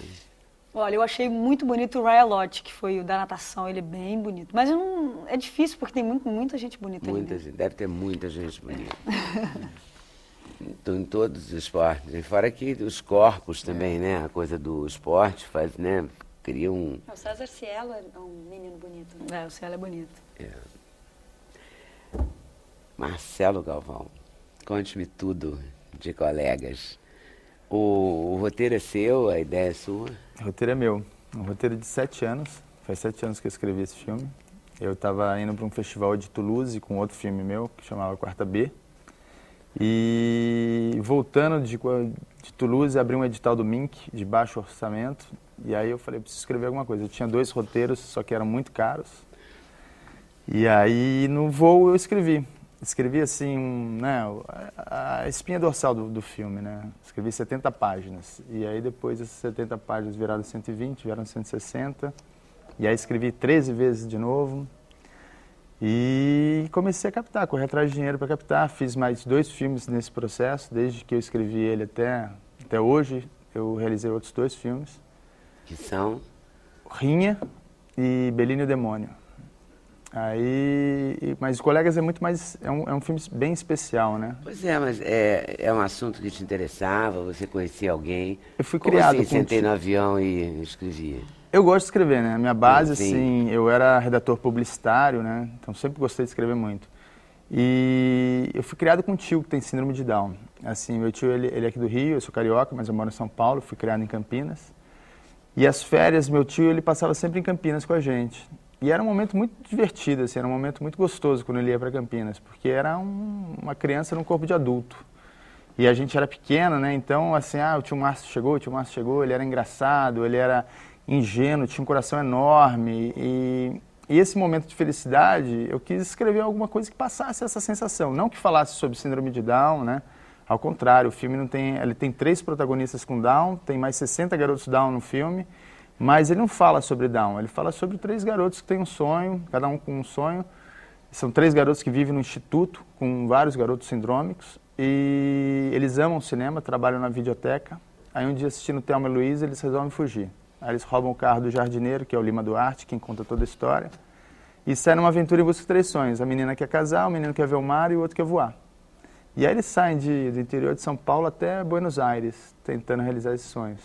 Olha, eu achei muito bonito o Ryan Lott, que foi o da natação, ele é bem bonito. Mas é difícil, porque tem muita gente bonita ali. Deve ter muita gente bonita. Em todos os esportes. E fora que os corpos também, né? A coisa do esporte faz, né? Cria um... O César Cielo é um menino bonito, né? O Cielo é bonito. Marcelo Galvão, conte-me tudo de colegas. O roteiro é seu, a ideia é sua? O roteiro é meu. Um roteiro de 7 anos. Faz 7 anos que eu escrevi esse filme. Eu estava indo para um festival de Toulouse com outro filme meu, que chamava Quarta B. E voltando de Toulouse, abri um edital do MINC, de baixo orçamento. E aí eu falei, preciso escrever alguma coisa. Eu tinha 2 roteiros, só que eram muito caros. E aí no voo eu escrevi. Escrevi assim, né, a espinha dorsal do filme, né? Escrevi 70 páginas. E aí depois essas 70 páginas viraram 120, viraram 160. E aí escrevi 13 vezes de novo. E comecei a captar, correr atrás de dinheiro para captar. Fiz mais 2 filmes nesse processo, desde que eu escrevi ele até hoje. Eu realizei outros 2 filmes. Que são? Rinha e Belinho e o Demônio. Mas Colegas é muito mais, é um filme bem especial, né? Pois é, mas é um assunto que te interessava, você conhecia alguém? Eu fui Como criado assim, com sentei no avião e escrevia? Eu gosto de escrever, né? A minha base, Sim. assim, eu era redator publicitário, né? Então sempre gostei de escrever muito. E eu fui criado com um tio que tem síndrome de Down. Assim, meu tio, ele é aqui do Rio, eu sou carioca, mas eu moro em São Paulo, fui criado em Campinas. E as férias, meu tio, ele passava sempre em Campinas com a gente. E era um momento muito divertido, assim, era um momento muito gostoso quando ele ia para Campinas, porque era uma criança num corpo de adulto. E a gente era pequeno, né? Então, assim, o tio Márcio chegou, ele era engraçado, ele era ingênuo, tinha um coração enorme. E esse momento de felicidade, eu quis escrever alguma coisa que passasse essa sensação. Não que falasse sobre síndrome de Down, né? Ao contrário, o filme ele tem 3 protagonistas com Down, tem mais 60 garotos Down no filme, mas ele não fala sobre Down, ele fala sobre 3 garotos que têm um sonho, cada um com um sonho. São 3 garotos que vivem no instituto com vários garotos sindrômicos e eles amam o cinema, trabalham na videoteca. Aí um dia assistindo Thelma e Luiza, eles resolvem fugir. Aí eles roubam o carro do jardineiro, que é o Lima Duarte, quem conta toda a história, e saem numa aventura em busca de 3 sonhos. A menina quer casar, o menino quer ver o mar e o outro quer voar. E aí eles saem do interior de São Paulo até Buenos Aires, tentando realizar esses sonhos.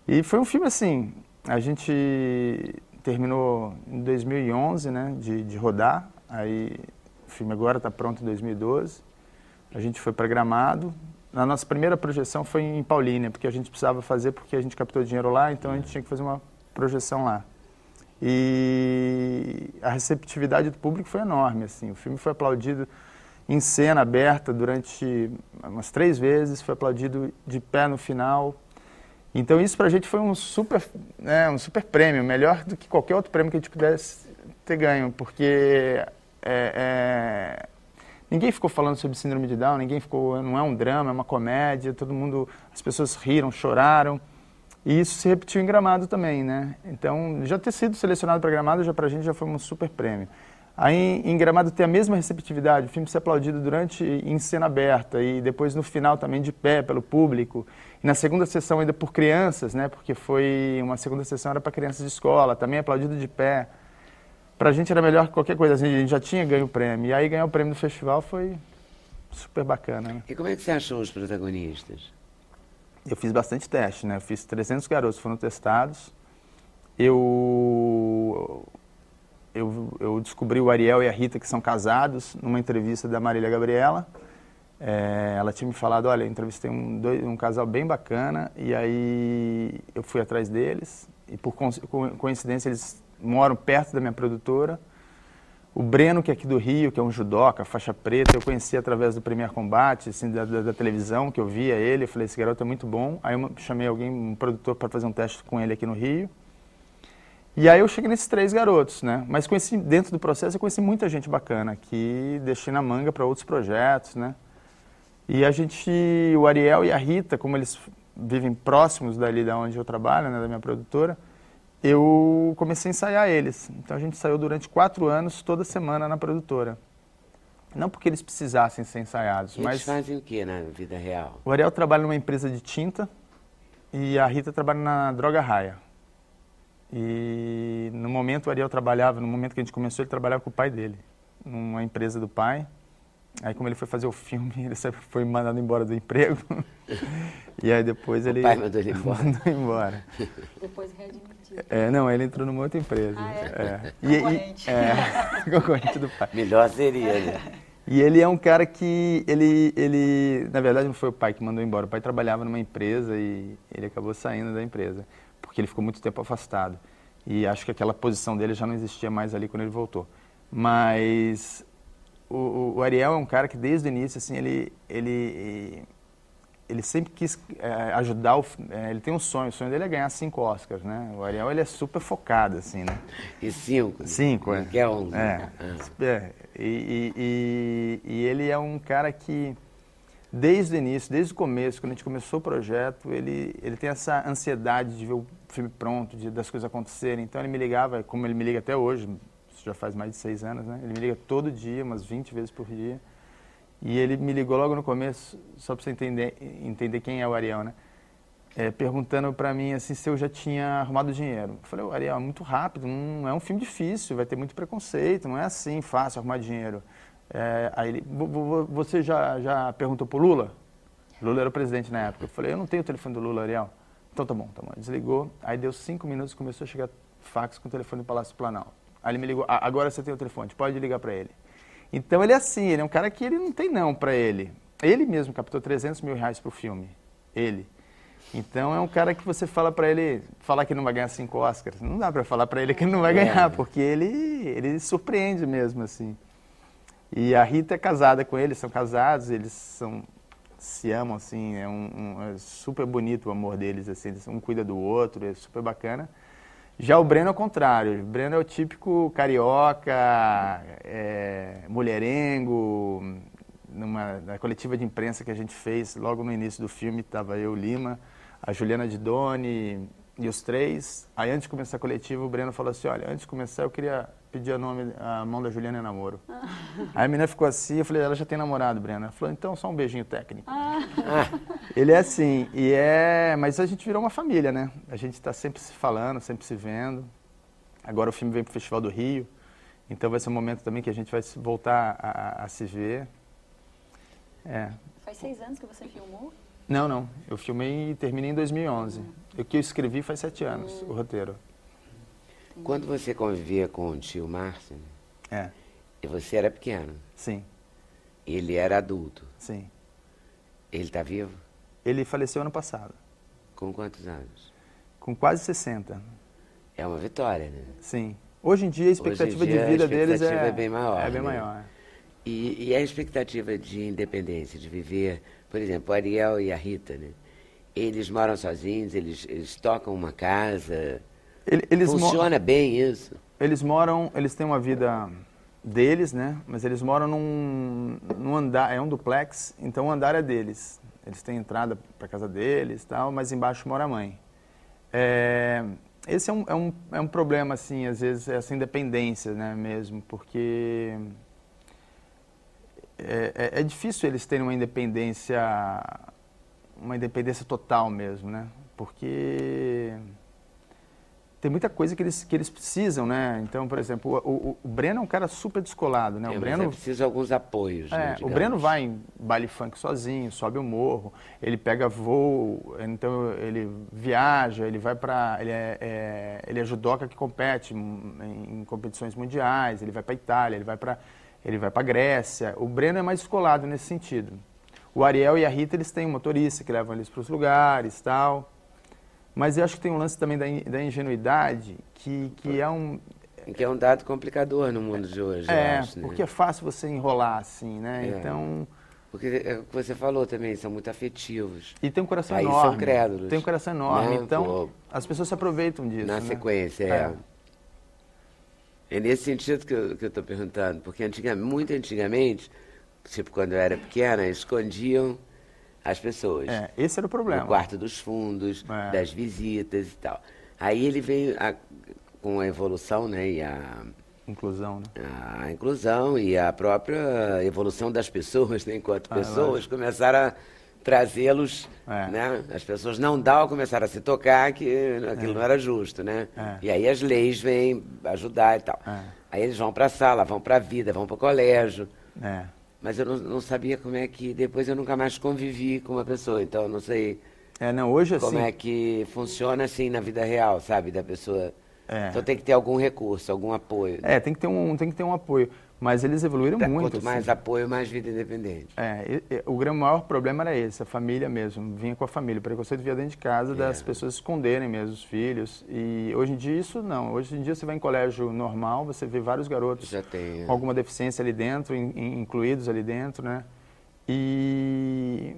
E foi um filme assim, a gente terminou em 2011, né, de rodar, aí o filme agora está pronto em 2012, a gente foi para Gramado. A nossa primeira projeção foi em Paulínia, porque a gente precisava fazer, porque a gente captou dinheiro lá, então a gente tinha que fazer uma projeção lá. E a receptividade do público foi enorme, assim, o filme foi aplaudido em cena aberta durante umas 3 vezes, foi aplaudido de pé no final. Então isso pra gente foi um super prêmio, melhor do que qualquer outro prêmio que a gente pudesse ter ganho, porque ninguém ficou falando sobre síndrome de Down, não é um drama, é uma comédia, as pessoas riram, choraram, e isso se repetiu em Gramado também, né? Então já ter sido selecionado para Gramado já pra gente já foi um super prêmio. Aí em Gramado tem a mesma receptividade, o filme ser aplaudido em cena aberta e depois no final também de pé pelo público. E na segunda sessão ainda por crianças, né? Porque foi uma segunda sessão era para crianças de escola, também aplaudido de pé. Pra gente era melhor que qualquer coisa, assim, a gente já tinha ganho o prêmio. E aí ganhar o prêmio do festival foi super bacana, né? E como é que você achou os protagonistas? Eu fiz bastante teste, né? Eu fiz 300 garotos, foram testados. Eu descobri o Ariel e a Rita, que são casados, numa entrevista da Marília Gabriela. Ela tinha me falado, olha, eu entrevistei um casal bem bacana, e aí eu fui atrás deles, e por coincidência eles moram perto da minha produtora. O Breno, que é aqui do Rio, que é um judoca, faixa preta, eu conheci através do Premier Combate, assim, da televisão, que eu via ele, eu falei, esse garoto é muito bom. Aí eu chamei um produtor para fazer um teste com ele aqui no Rio. E aí eu cheguei nesses 3 garotos, né? Mas dentro do processo eu conheci muita gente bacana, que deixei na manga para outros projetos, né? E o Ariel e a Rita, como eles vivem próximos dali da onde eu trabalho, né, da minha produtora, eu comecei a ensaiar eles. Então a gente ensaiou durante 4 anos, toda semana na produtora. Não porque eles precisassem ser ensaiados, mas... Eles fazem o que na vida real? O Ariel trabalha numa empresa de tinta e a Rita trabalha na Droga Raia. E no momento o Ariel trabalhava, no momento que a gente começou, ele trabalhava com o pai dele, numa empresa do pai. Aí como ele foi fazer o filme, ele foi mandado embora do emprego. E aí depois O pai mandou ele embora. Mandou embora. Depois readmitido. Não, ele entrou numa outra empresa. Concorrente. Concorrente do pai. Melhor seria, né? E ele é um cara que, na verdade não foi o pai que mandou embora, o pai trabalhava numa empresa e ele acabou saindo da empresa, porque ele ficou muito tempo afastado. E acho que aquela posição dele já não existia mais ali quando ele voltou. Mas o Ariel é um cara que desde o início, assim, ele sempre quis ajudar, ele tem um sonho, o sonho dele é ganhar 5 Oscars, né? O Ariel, ele é super focado, assim, né? E 5? 5, é. Que é 11. E ele é um cara que, desde o início, desde o começo, quando a gente começou o projeto, ele tem essa ansiedade de ver o filme pronto, das coisas acontecerem. Então ele me ligava, como ele me liga até hoje, isso já faz mais de 6 anos, né? Ele me liga todo dia, umas 20 vezes por dia. E ele me ligou logo no começo, só para você entender quem é o Ariel, né? perguntando para mim assim, se eu já tinha arrumado dinheiro. Eu falei, Ariel, é muito rápido, não é um filme difícil, vai ter muito preconceito, não é assim fácil arrumar dinheiro. Aí ele, você já perguntou pro Lula? Lula era o presidente na época. Eu falei, eu não tenho o telefone do Lula, Ariel. Então tá bom. Desligou, aí deu 5 minutos, começou a chegar fax com o telefone do Palácio do Planalto. Aí ele me ligou, agora você tem o telefone, pode ligar para ele. Então ele é assim, ele é um cara que ele não tem não para ele. Ele mesmo captou R$300 mil pro filme, ele. Então é um cara que você fala para ele, falar que não vai ganhar 5 Oscars, não dá para falar para ele que ele não vai ganhar, porque ele surpreende mesmo, assim. E a Rita é casada com ele, são casados, eles se amam, assim, é super bonito o amor deles, assim, um cuida do outro, é super bacana. Já o Breno é o contrário, o Breno é o típico carioca, mulherengo. Na coletiva de imprensa que a gente fez, logo no início do filme, estava eu, Lima, a Juliana Didoni e os 3. Aí antes de começar a coletiva, o Breno falou assim, olha, antes de começar eu queria pedir a mão da Juliana em namoro. Aí a menina ficou assim, eu falei, ela já tem namorado, Breno. Ela falou, então só um beijinho técnico. Ele é assim, mas a gente virou uma família, né? A gente está sempre se falando, sempre se vendo. Agora o filme vem para o Festival do Rio, então vai ser um momento também que a gente vai voltar a se ver. Faz 6 anos que você filmou? Não. Eu filmei e terminei em 2011. O que eu escrevi faz 7 anos, o roteiro. Quando você convivia com o tio Márcio, e você era pequeno. Sim. Ele era adulto. Sim. Ele está vivo? Ele faleceu ano passado. Com quantos anos? Com quase 60. É uma vitória, né? Sim. Hoje em dia a expectativa de vida deles é bem maior. É bem né? maior. E a expectativa de independência, de viver, por exemplo, o Ariel e a Rita, né? Eles moram sozinhos, eles tocam uma casa. Funciona bem isso? Eles têm uma vida deles, né? Mas eles moram num andar, é um duplex, então o andar é deles. Eles têm entrada para casa deles, tal, mas embaixo mora a mãe. Esse é um problema, assim, às vezes, essa independência, né, mesmo, porque é difícil eles terem uma independência total mesmo, né? Porque tem muita coisa que eles precisam, né? Então, por exemplo, o Breno é um cara super descolado, né? O Breno precisa de alguns apoios, né, o Breno vai em baile funk sozinho, sobe o morro, ele pega voo, então ele viaja, ele vai para ele é judoca que compete em competições mundiais, ele vai para Itália, ele vai para Grécia. O Breno é mais descolado nesse sentido. O Ariel e a Rita, eles têm um motorista que levam eles para os lugares, tal. Mas eu acho que tem um lance também da ingenuidade que é um... Que é um dado complicador no mundo de hoje, eu acho, né? Porque é fácil você enrolar assim, né? Então... Porque é o que você falou também, são muito afetivos. E tem um coração Aí enorme. são crédulos. Tem um coração enorme, Não, então as pessoas se aproveitam disso, na né? sequência, É nesse sentido que eu estou perguntando, porque muito antigamente, tipo quando eu era pequena, escondiam as pessoas. Esse era o problema. No quarto dos fundos, das visitas e tal. Aí ele veio com a evolução, né, e a inclusão, né? A inclusão e a própria evolução das pessoas, né, enquanto pessoas, começaram a trazê-los, né? As pessoas não começaram a se tocar que aquilo não era justo, né? E aí as leis vêm ajudar e tal. Aí eles vão para a sala, vão para a vida, vão para o colégio. Mas eu não sabia como é que... Depois eu nunca mais convivi com uma pessoa, então eu não sei hoje, como assim, é que funciona assim na vida real, sabe? Da pessoa... Então tem que ter algum recurso, algum apoio. Tem que ter um apoio. Mas eles evoluíram muito. Quanto mais apoio, mais vida independente. O maior problema era esse, a família mesmo. Vinha com a família. O preconceito vinha dentro de casa das pessoas esconderem mesmo os filhos. E hoje em dia isso não. Hoje em dia você vai em colégio normal, você vê vários garotos com alguma deficiência ali dentro, incluídos ali dentro, né? E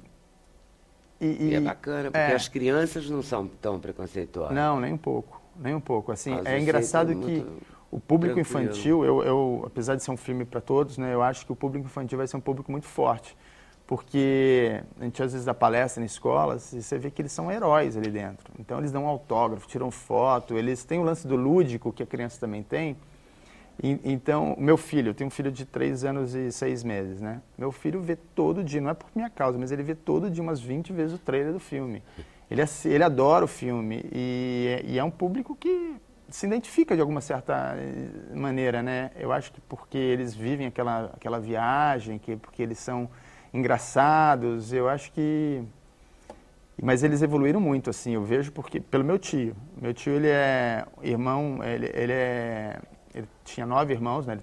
é bacana, porque as crianças não são tão preconceituosas. Não, nem um pouco. Nem um pouco. Assim, é engraçado que o público infantil, apesar de ser um filme para todos, né, eu acho que o público infantil vai ser um público muito forte. Porque a gente às vezes dá palestra em escolas e você vê que eles são heróis ali dentro. Então eles dão autógrafo, tiram foto, eles têm o lance do lúdico que a criança também tem. Então, meu filho, eu tenho um filho de 3 anos e 6 meses, né? Meu filho vê todo dia, não é por minha causa, mas ele vê todo dia umas 20 vezes o trailer do filme. Ele adora o filme e é um público que se identifica de alguma certa maneira, né? Eu acho que porque eles vivem aquela viagem, porque eles são engraçados, eu acho que... Mas eles evoluíram muito, assim, eu vejo porque pelo meu tio. Meu tio, ele é irmão, ele tinha 9 irmãos, né?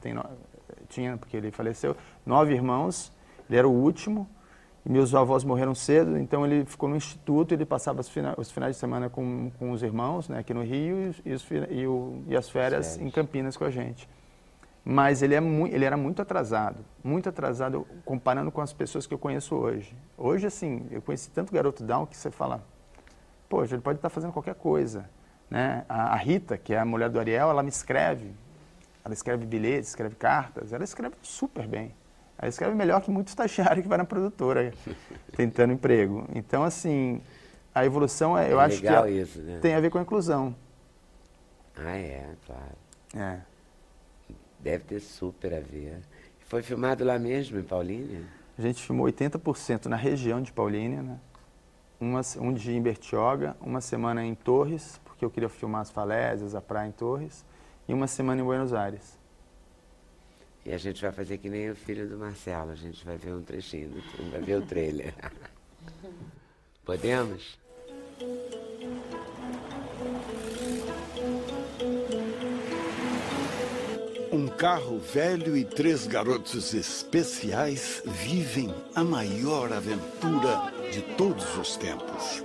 Tinha, porque ele faleceu, 9 irmãos, ele era o último. E meus avós morreram cedo, então ele ficou no instituto, ele passava os finais de semana com os irmãos, né, aqui no Rio, e as férias em Campinas com a gente. Mas ele era muito atrasado comparando com as pessoas que eu conheço hoje. Hoje, assim, eu conheci tanto garoto down que você fala, poxa, ele pode estar fazendo qualquer coisa. Né? A Rita, que é a mulher do Ariel, ela escreve bilhetes, escreve cartas, ela escreve super bem. Ela escreve melhor que muito estagiário que vai na produtora tentando emprego. Então, assim, a evolução, eu acho que isso, né? Tem a ver com a inclusão. Claro. É. Deve ter super a ver. Foi filmado lá mesmo, em Paulínia? A gente filmou 80% na região de Paulínia, né? Um dia em Bertioga, uma semana em Torres, porque eu queria filmar as falésias, a praia em Torres, e uma semana em Buenos Aires. E a gente vai fazer que nem o filho do Marcelo, a gente vai ver um trechinho do filme, vai ver o trailer. Podemos? Um carro velho e 3 garotos especiais vivem a maior aventura de todos os tempos.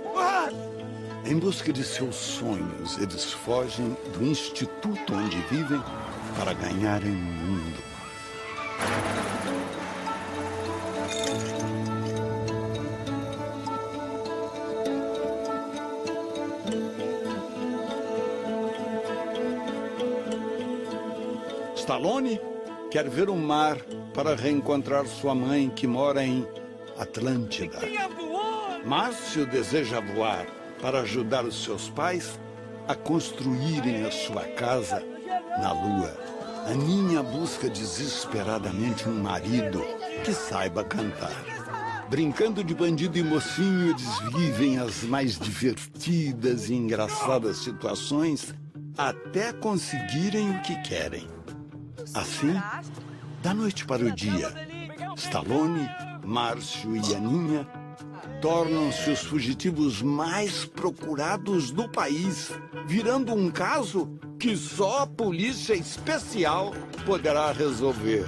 Em busca de seus sonhos, eles fogem do instituto onde vivem para ganharem o mundo. Stallone quer ver o mar para reencontrar sua mãe que mora em Atlântida. Márcio deseja voar para ajudar os seus pais a construírem a sua casa na Lua. Aninha busca desesperadamente um marido que saiba cantar. Brincando de bandido e mocinho, eles vivem as mais divertidas e engraçadas situações até conseguirem o que querem. Assim, da noite para o dia, Stallone, Márcio e Aninha tornam-se os fugitivos mais procurados do país, virando um caso que só a polícia especial poderá resolver.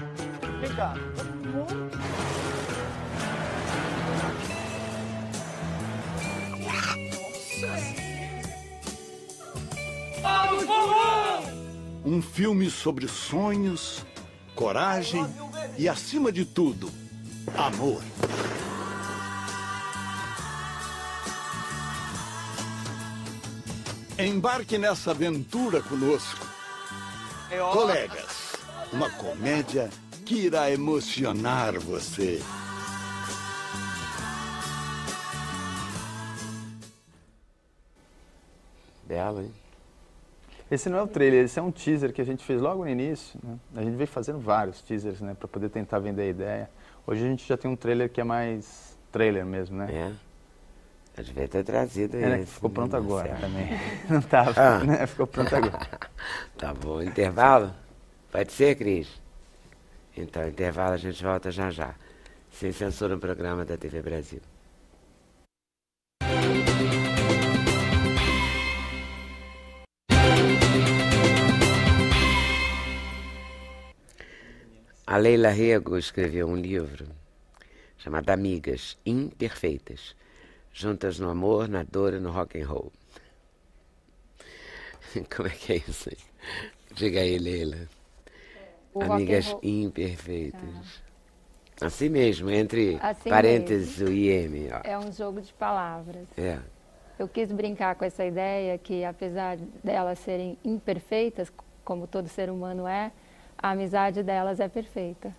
Um filme sobre sonhos, coragem e, acima de tudo, amor. Embarque nessa aventura conosco. Colegas, uma comédia que irá emocionar você. Belo, hein? Esse não é o trailer, esse é um teaser que a gente fez logo no início, né? A gente veio fazendo vários teasers, né, para poder tentar vender a ideia. Hoje a gente já tem um trailer que é mais trailer mesmo, né? É. Eu devia ter trazido né? esse. Ficou pronto agora também. Não tava, né? Ficou pronto agora. Tá bom. Intervalo? Pode ser, Cris? Então, intervalo, a gente volta já já. Sem censura no programa da TV Brasil. A Leila Rego escreveu um livro chamado Amigas Imperfeitas, juntas no amor, na dor e no rock and roll. Como é que é isso aí? Diga aí, Leila. Amigas imperfeitas. Assim mesmo, entre assim parênteses mesmo. O IM. Ó. É um jogo de palavras. É. Eu quis brincar com essa ideia que, apesar delas serem imperfeitas, como todo ser humano é, a amizade delas é perfeita.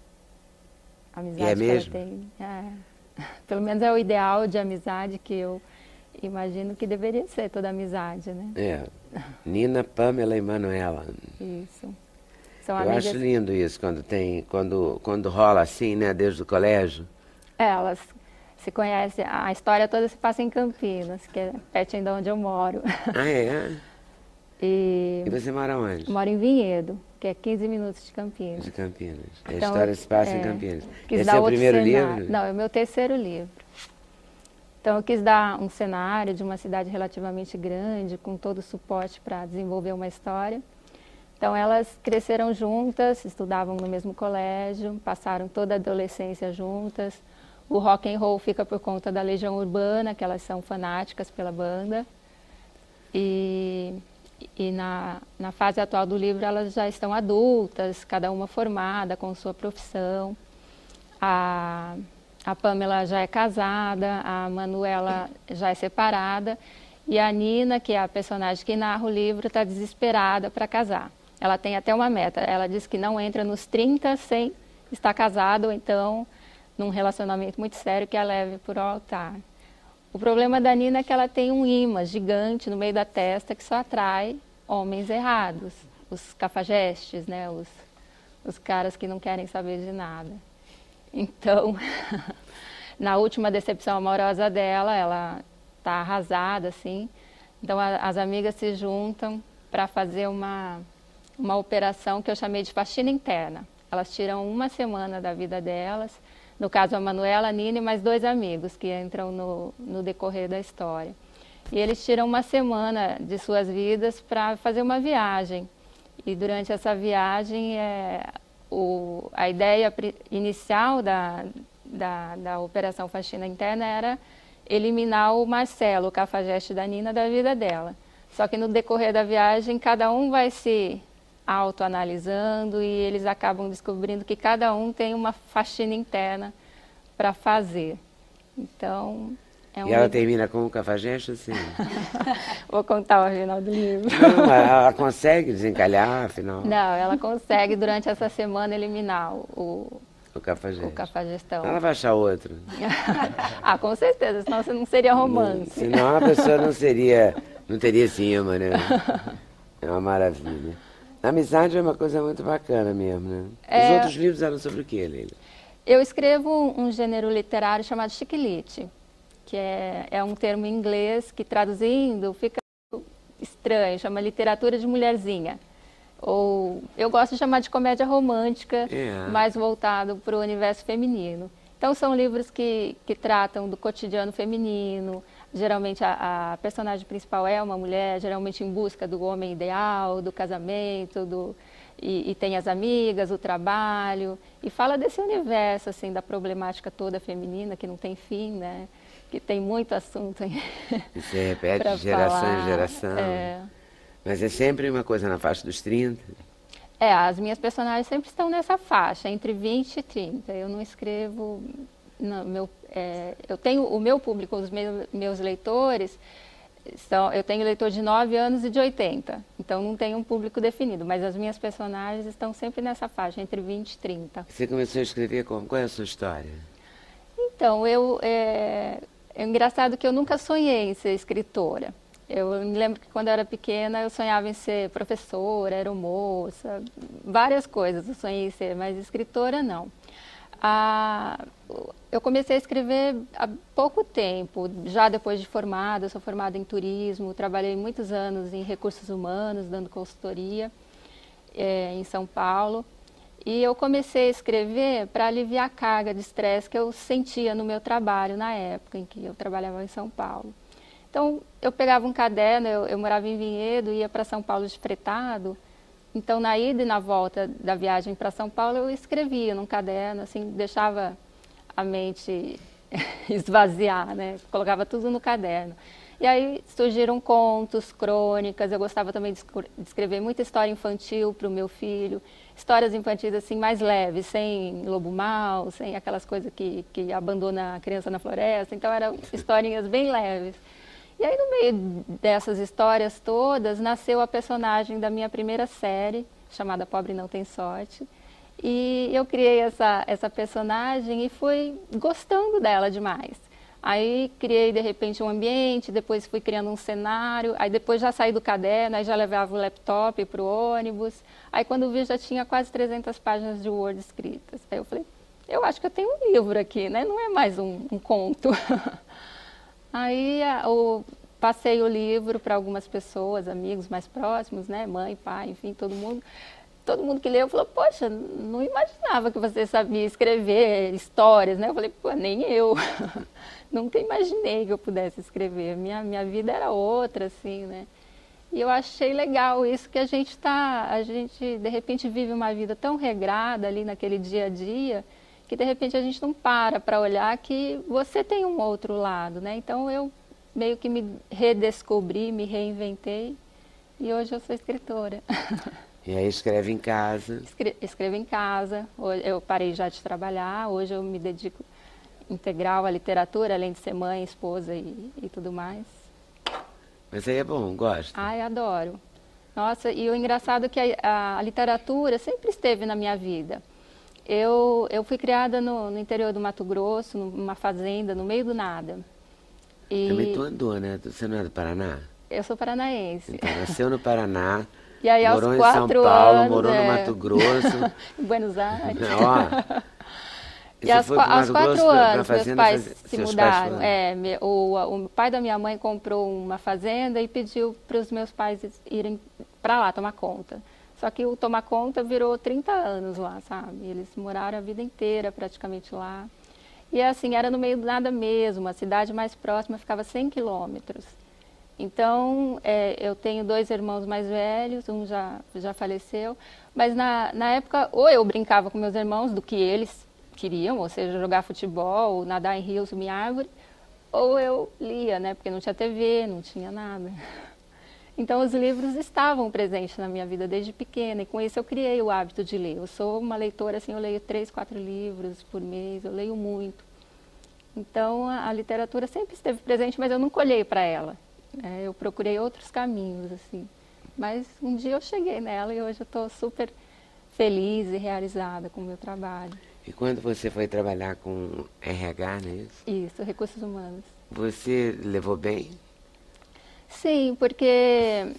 A amizade é mesmo? Que ela tem, pelo menos é o ideal de amizade que eu imagino que deveria ser toda amizade, né? É. Nina, Pamela e Manuela. Isso. São eu amigas... acho lindo isso, quando rola assim, né, desde o colégio. Elas se conhece, a história toda se passa em Campinas, que é pertinho de onde eu moro. Ah, é? E você mora onde? moro em Vinhedo, que é 15 minutos de Campinas. De Campinas. A Então, história se passa em Campinas. Quis Esse dar é o outro primeiro cenário. livro? Não, é o meu terceiro livro. Então, eu quis dar um cenário de uma cidade relativamente grande, com todo o suporte para desenvolver uma história. Então, elas cresceram juntas, estudavam no mesmo colégio, passaram toda a adolescência juntas. O rock and roll fica por conta da Legião Urbana, que elas são fanáticas pela banda. E na fase atual do livro, elas já estão adultas, cada uma formada com sua profissão. A Pamela já é casada, a Manuela já é separada, e a Nina, que é a personagem que narra o livro, está desesperada para casar. Ela tem até uma meta, ela diz que não entra nos 30 sem estar casada, ou então num relacionamento muito sério que a leve por ao altar. O problema da Nina é que ela tem um imã gigante no meio da testa que só atrai homens errados, os cafajestes, né? Os caras que não querem saber de nada. Então, na última decepção amorosa dela, ela está arrasada, assim. Então, as amigas se juntam para fazer uma operação que eu chamei de faxina interna. Elas tiram uma semana da vida delas. No caso, a Manuela, a Nina e mais 2 amigos que entram no decorrer da história. E eles tiram uma semana de suas vidas para fazer uma viagem. E durante essa viagem, a ideia inicial da Operação Faxina Interna era eliminar o Marcelo, o cafajeste da Nina, da vida dela. Só que no decorrer da viagem, cada um vai se autoanalisando e eles acabam descobrindo que cada um tem uma faxina interna para fazer. Então, E ela termina com o cafajeste, assim? Vou contar o final do livro. Não, ela consegue desencalhar, afinal? Não, ela consegue durante essa semana eliminar o cafajeste. O cafajestão. Ela vai achar outro. Ah, com certeza, senão você não seria romance. Senão a pessoa não teria cima, né? É uma maravilha. A amizade é uma coisa muito bacana mesmo, né? Os outros livros eram sobre o quê, Leila? Eu escrevo um gênero literário chamado chiquilite, que é um termo em inglês que traduzindo fica estranho, chama literatura de mulherzinha. Ou eu gosto de chamar de comédia romântica, mais voltado para o universo feminino. Então são livros que tratam do cotidiano feminino. Geralmente a personagem principal é uma mulher, geralmente em busca do homem ideal, do casamento, e tem as amigas, o trabalho, e fala desse universo, assim, da problemática toda feminina, que não tem fim, né? Que tem muito assunto. E se repete de geração em geração. Mas é sempre uma coisa na faixa dos 30? As minhas personagens sempre estão nessa faixa, entre 20 e 30. Eu não escrevo... eu tenho o meu público, os meus leitores, eu tenho leitor de 9 anos e de 80, então não tenho um público definido, mas as minhas personagens estão sempre nessa faixa, entre 20 e 30. Você começou a escrever como? Qual é a sua história? Então, é engraçado que eu nunca sonhei em ser escritora. Eu me lembro que quando eu era pequena eu sonhava em ser professora, aeromoça, várias coisas eu sonhei em ser, mas escritora não. Eu comecei a escrever há pouco tempo, já depois de formada. Eu sou formada em turismo, trabalhei muitos anos em recursos humanos, dando consultoria em São Paulo. E eu comecei a escrever para aliviar a carga de estresse que eu sentia no meu trabalho na época em que eu trabalhava em São Paulo. Então, eu pegava um caderno, eu morava em Vinhedo, ia para São Paulo de fretado. Então, na ida e na volta da viagem para São Paulo, eu escrevia num caderno, assim, deixava a mente esvaziar, né? Colocava tudo no caderno. E aí surgiram contos, crônicas. Eu gostava também de escrever muita história infantil para o meu filho. Histórias infantis assim mais leves, sem lobo mau, sem aquelas coisas que abandona a criança na floresta. Então eram historinhas bem leves. E aí no meio dessas histórias todas nasceu a personagem da minha primeira série, chamada Pobre Não Tem Sorte. E eu criei essa personagem e fui gostando dela demais. Aí criei de repente um ambiente, depois fui criando um cenário, aí depois já saí do caderno, aí já levava o laptop para o ônibus. Aí quando vi já tinha quase 300 páginas de Word escritas. Aí eu falei, eu acho que eu tenho um livro aqui, né? Não é mais um conto. Aí eu passei o livro para algumas pessoas, amigos mais próximos, né? Mãe, pai, enfim, todo mundo. Todo mundo que leu falou, poxa, não imaginava que você sabia escrever histórias, né? Eu falei, pô, nem eu. Nunca imaginei que eu pudesse escrever. Minha vida era outra, assim, né? E eu achei legal isso, que a gente de repente vive uma vida tão regrada ali naquele dia a dia, que de repente a gente não para olhar que você tem um outro lado, né? Então eu meio que me redescobri, me reinventei e hoje eu sou escritora. E aí escreve em casa? Escrevo em casa, eu parei já de trabalhar, hoje eu me dedico integral à literatura, além de ser mãe, esposa e tudo mais. Mas aí é bom, gosto. Ai, adoro. Nossa, e o engraçado é que a literatura sempre esteve na minha vida. Eu fui criada no interior do Mato Grosso, numa fazenda, no meio do nada. Também tu andou, né? Você não é do Paraná? Eu sou paranaense. Então, nasceu no Paraná, e aí, morou aos em São Paulo, anos, morou no Mato Grosso. Em Buenos Aires. Ó, e aos 4 anos, meus pais se mudaram. O pai da minha mãe comprou uma fazenda e pediu para os meus pais irem para lá tomar conta. Só que o tomar conta virou 30 anos lá, sabe? Eles moraram a vida inteira praticamente lá. E assim, era no meio do nada mesmo, a cidade mais próxima ficava 100 quilômetros. Então, eu tenho 2 irmãos mais velhos, um já faleceu, mas na época, ou eu brincava com meus irmãos do que eles queriam, ou seja, jogar futebol, nadar em rio, subir em árvore, ou eu lia, né, porque não tinha TV, não tinha nada. Então, os livros estavam presentes na minha vida desde pequena, e com isso eu criei o hábito de ler. Eu sou uma leitora, assim, eu leio 3, 4 livros por mês, eu leio muito. Então, a literatura sempre esteve presente, mas eu nunca olhei para ela. Eu procurei outros caminhos, assim. Mas um dia eu cheguei nela e hoje eu estou super feliz e realizada com o meu trabalho. E quando você foi trabalhar com RH, não é isso? Isso, recursos humanos. Você levou bem? Sim, porque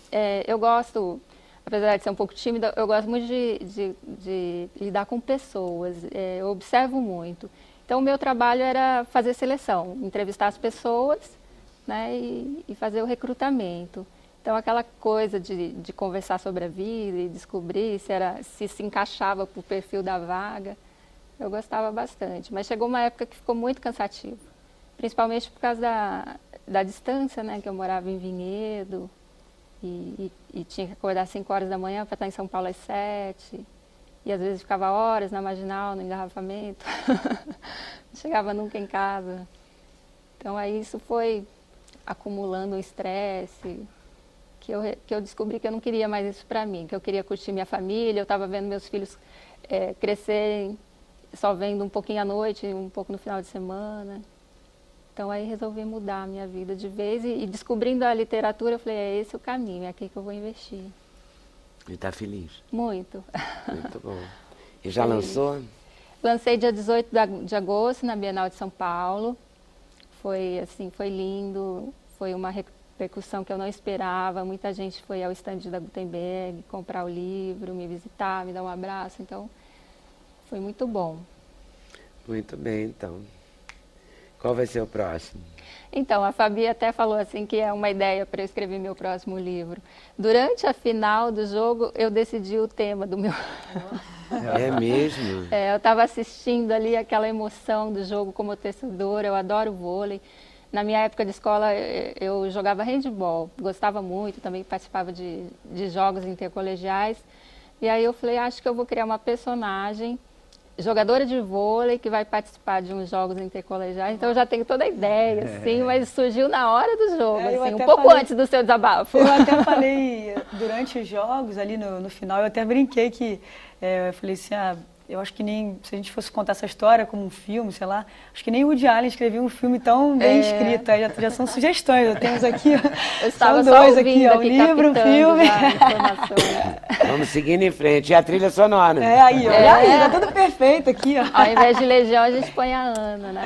eu gosto, apesar de ser um pouco tímida, eu gosto muito de lidar com pessoas, eu observo muito. Então, o meu trabalho era fazer seleção, entrevistar as pessoas, né, e fazer o recrutamento. Então, aquela coisa de conversar sobre a vida e descobrir se encaixava para o perfil da vaga, eu gostava bastante. Mas chegou uma época que ficou muito cansativo, principalmente por causa da distância, né, que eu morava em Vinhedo e tinha que acordar às 5 horas da manhã para estar em São Paulo às 7. E às vezes ficava horas na Marginal, no engarrafamento. Não chegava nunca em casa. Então aí isso foi acumulando um estresse, que eu descobri que eu não queria mais isso para mim, que eu queria curtir minha família, eu estava vendo meus filhos crescerem, só vendo um pouquinho à noite, um pouco no final de semana. Então aí resolvi mudar a minha vida de vez e descobrindo a literatura, eu falei, é esse o caminho, é aqui que eu vou investir. E está feliz? Muito. Muito bom. E já lançou? Lancei dia 18 de agosto na Bienal de São Paulo. Foi assim, foi lindo, foi uma repercussão que eu não esperava. Muita gente foi ao estande da Gutenberg comprar o livro, me visitar, me dar um abraço. Então, foi muito bom. Muito bem, então. Qual vai ser o próximo? Então, a Fabi até falou assim que é uma ideia para eu escrever meu próximo livro. Durante a final do jogo, eu decidi o tema do meu... É mesmo? Eu estava assistindo ali aquela emoção do jogo como torcedora, eu adoro vôlei. Na minha época de escola, eu jogava handball, gostava muito, também participava de jogos intercolegiais. E aí eu falei, acho que eu vou criar uma personagem jogadora de vôlei que vai participar de uns jogos intercolegiais, então eu já tenho toda a ideia, assim, mas surgiu na hora do jogo, assim, um pouco antes do seu desabafo. Eu até falei, durante os jogos, ali no final, eu até brinquei que, eu falei assim, eu acho que nem, se a gente fosse contar essa história como um filme, sei lá, acho que nem o Woody Allen escreveu um filme tão bem escrito, aí já são sugestões, temos aqui, são 2 aqui, o livro, o filme. Vamos seguindo em frente, e a trilha sonora. Aí, tá tudo perfeito aqui, ó. Ao invés de Legião, a gente põe a Ana, né?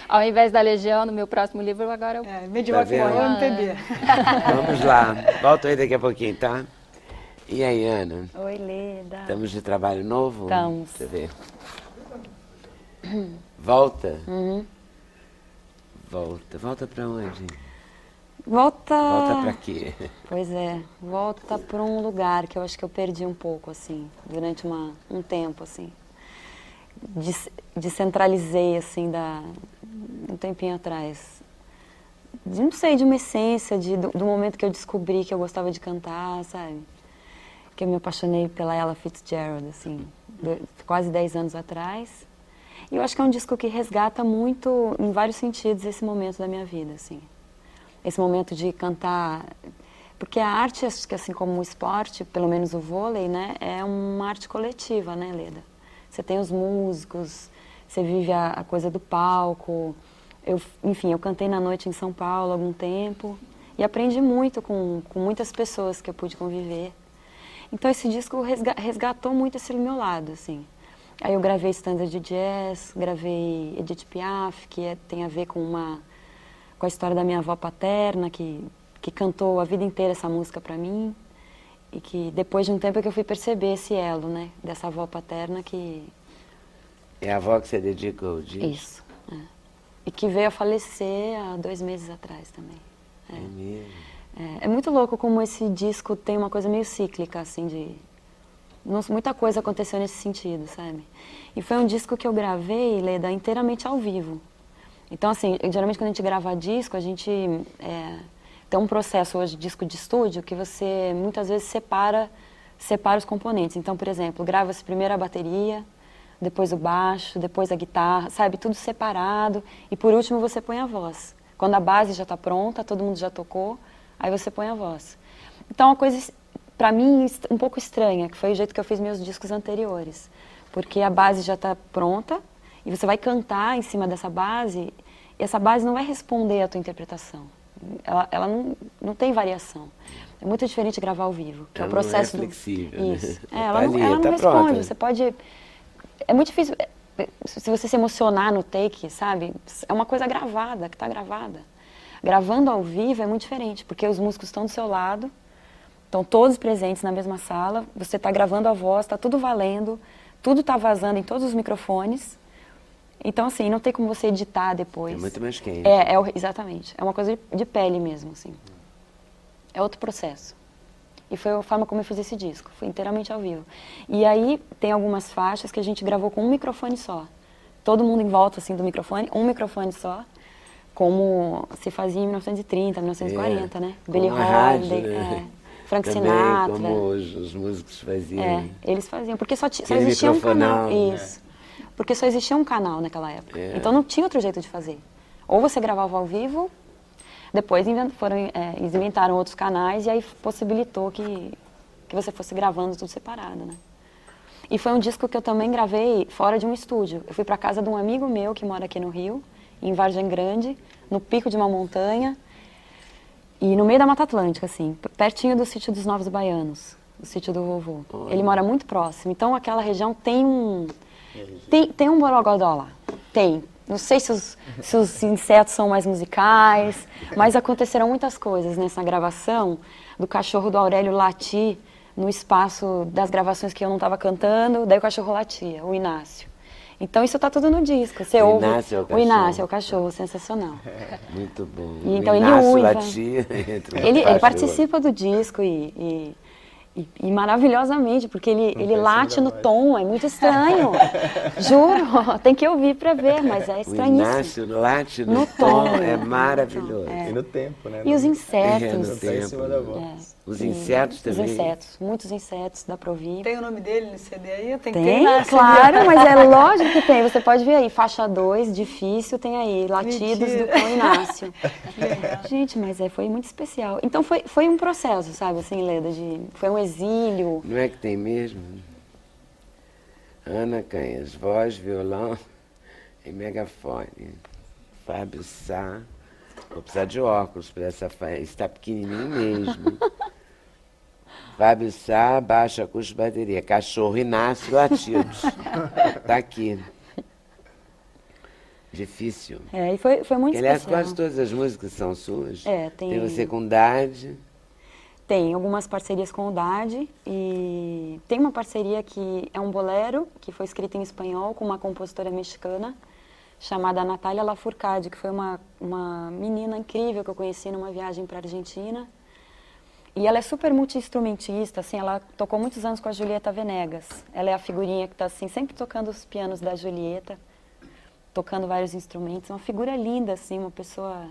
Ao invés da Legião, no meu próximo livro, agora eu... Medieval que morreu, MPB. Vamos lá, volto aí daqui a pouquinho, tá? E aí, Ana? Oi, Leda. Estamos de trabalho novo? Estamos. Você vê. Volta? Volta pra onde? Volta pra quê? Pois é, volta pra um lugar que eu acho que eu perdi um pouco, assim, durante um tempo, assim. Descentralizei, assim, um tempinho atrás. Não sei, de uma essência, do momento que eu descobri que eu gostava de cantar, sabe? Que eu me apaixonei pela Ella Fitzgerald, assim, quase 10 anos atrás. E eu acho que é um disco que resgata muito, em vários sentidos, esse momento da minha vida, assim. Esse momento de cantar, porque a arte, acho que assim como o esporte, pelo menos o vôlei, né, é uma arte coletiva, né, Leda? Você tem os músicos, você vive a coisa do palco. Enfim, eu cantei na noite em São Paulo há algum tempo e aprendi muito com muitas pessoas que eu pude conviver. Então esse disco resgatou muito esse meu lado, assim. Aí eu gravei standard de jazz, gravei Edith Piaf, que tem a ver com a história da minha avó paterna, que cantou a vida inteira essa música para mim. E que depois de um tempo é que eu fui perceber esse elo, né, dessa avó paterna que... É a avó que você dedicou o disco? Isso, é. E que veio a falecer há 2 meses atrás também. É mesmo? É muito louco como esse disco tem uma coisa meio cíclica, assim, muita coisa aconteceu nesse sentido, sabe? E foi um disco que eu gravei, Leda, inteiramente ao vivo. Então, assim, geralmente quando a gente grava disco, a gente tem um processo hoje de disco de estúdio que você muitas vezes separa os componentes. Então, por exemplo, grava-se primeiro a bateria, depois o baixo, depois a guitarra, sabe? Tudo separado. E por último você põe a voz. Quando a base já está pronta, todo mundo já tocou, aí você põe a voz. Então, uma coisa, para mim, um pouco estranha, que foi o jeito que eu fiz meus discos anteriores. Porque a base já está pronta e você vai cantar em cima dessa base e essa base não vai responder à tua interpretação. Ela não tem variação. É muito diferente gravar ao vivo, que é o processo não é flexível, Isso. Né? Ela não responde, pronta. Você pode... É muito difícil, se você se emocionar no take, sabe? É uma coisa gravada, que está gravada. Gravando ao vivo é muito diferente, porque os músicos estão do seu lado, estão todos presentes na mesma sala, você está gravando a voz, está tudo valendo, tudo está vazando em todos os microfones. Então, assim, não tem como você editar depois. É muito mais quente. Exatamente. É uma coisa de pele mesmo, assim. É outro processo. E foi a forma como eu fiz esse disco, foi inteiramente ao vivo. E aí tem algumas faixas que a gente gravou com um microfone só. Todo mundo em volta, assim, do microfone, um microfone só, como se fazia em 1930, 1940, né? Billie Holiday, né? Frank Também, Sinatra. como os músicos faziam. Eles faziam, porque só existia um canal. Isso. Porque só existia um canal naquela época. Então não tinha outro jeito de fazer. Ou você gravava ao vivo, depois eles inventaram outros canais e aí possibilitou que você fosse gravando tudo separado, né? E foi um disco que eu também gravei fora de um estúdio. Eu fui para casa de um amigo meu que mora aqui no Rio, em Vargem Grande, no pico de uma montanha e no meio da Mata Atlântica, assim, pertinho do sítio dos Novos Baianos, o sítio do vovô. Ele mora muito próximo, então aquela região tem um borogodó lá, tem. Não sei se os insetos são mais musicais, mas aconteceram muitas coisas nessa gravação do cachorro do Aurélio latir no espaço das gravações que eu não estava cantando, daí o cachorro latia, o Inácio. Então isso está tudo no disco. Você ouve. O Inácio é o cachorro, sensacional. Muito bom. E então ele uiva. Latia, ele participa do disco e maravilhosamente, porque ele late no tom, é muito estranho. Juro, tem que ouvir para ver, mas é estranhíssimo. O Inácio late no tom, é maravilhoso. E no tempo, né? E os insetos. No tempo. Em cima da voz. Os insetos também. Os insetos, muitos insetos, dá para ouvir. Tem o nome dele no CD aí? Tem, claro, mas é lógico que tem. Você pode ver aí, faixa 2, difícil, tem aí, latidos do Cão Inácio. Gente, mas foi muito especial. Então foi um processo, sabe, assim, Leda, foi um exílio. Não é que tem mesmo? Ana Canhas, voz, violão e megafone. Fábio Sá. Vou precisar de óculos para essa faixa. Está pequenininho mesmo. Fábio Sá, baixo acústico, bateria. Cachorro Inácio, latidos. Tá aqui. Difícil. E foi muito Aliás, especial. quase todas as músicas são suas. Tem você com Dade. Tem algumas parcerias com o Dade e tem uma parceria que é um bolero, que foi escrito em espanhol com uma compositora mexicana chamada Natália Lafourcade, que foi uma menina incrível que eu conheci numa viagem para a Argentina. E ela é super multi-instrumentista, assim, ela tocou muitos anos com a Julieta Venegas. Ela é a figurinha que está assim, sempre tocando os pianos da Julieta, tocando vários instrumentos. Uma figura linda, assim, uma pessoa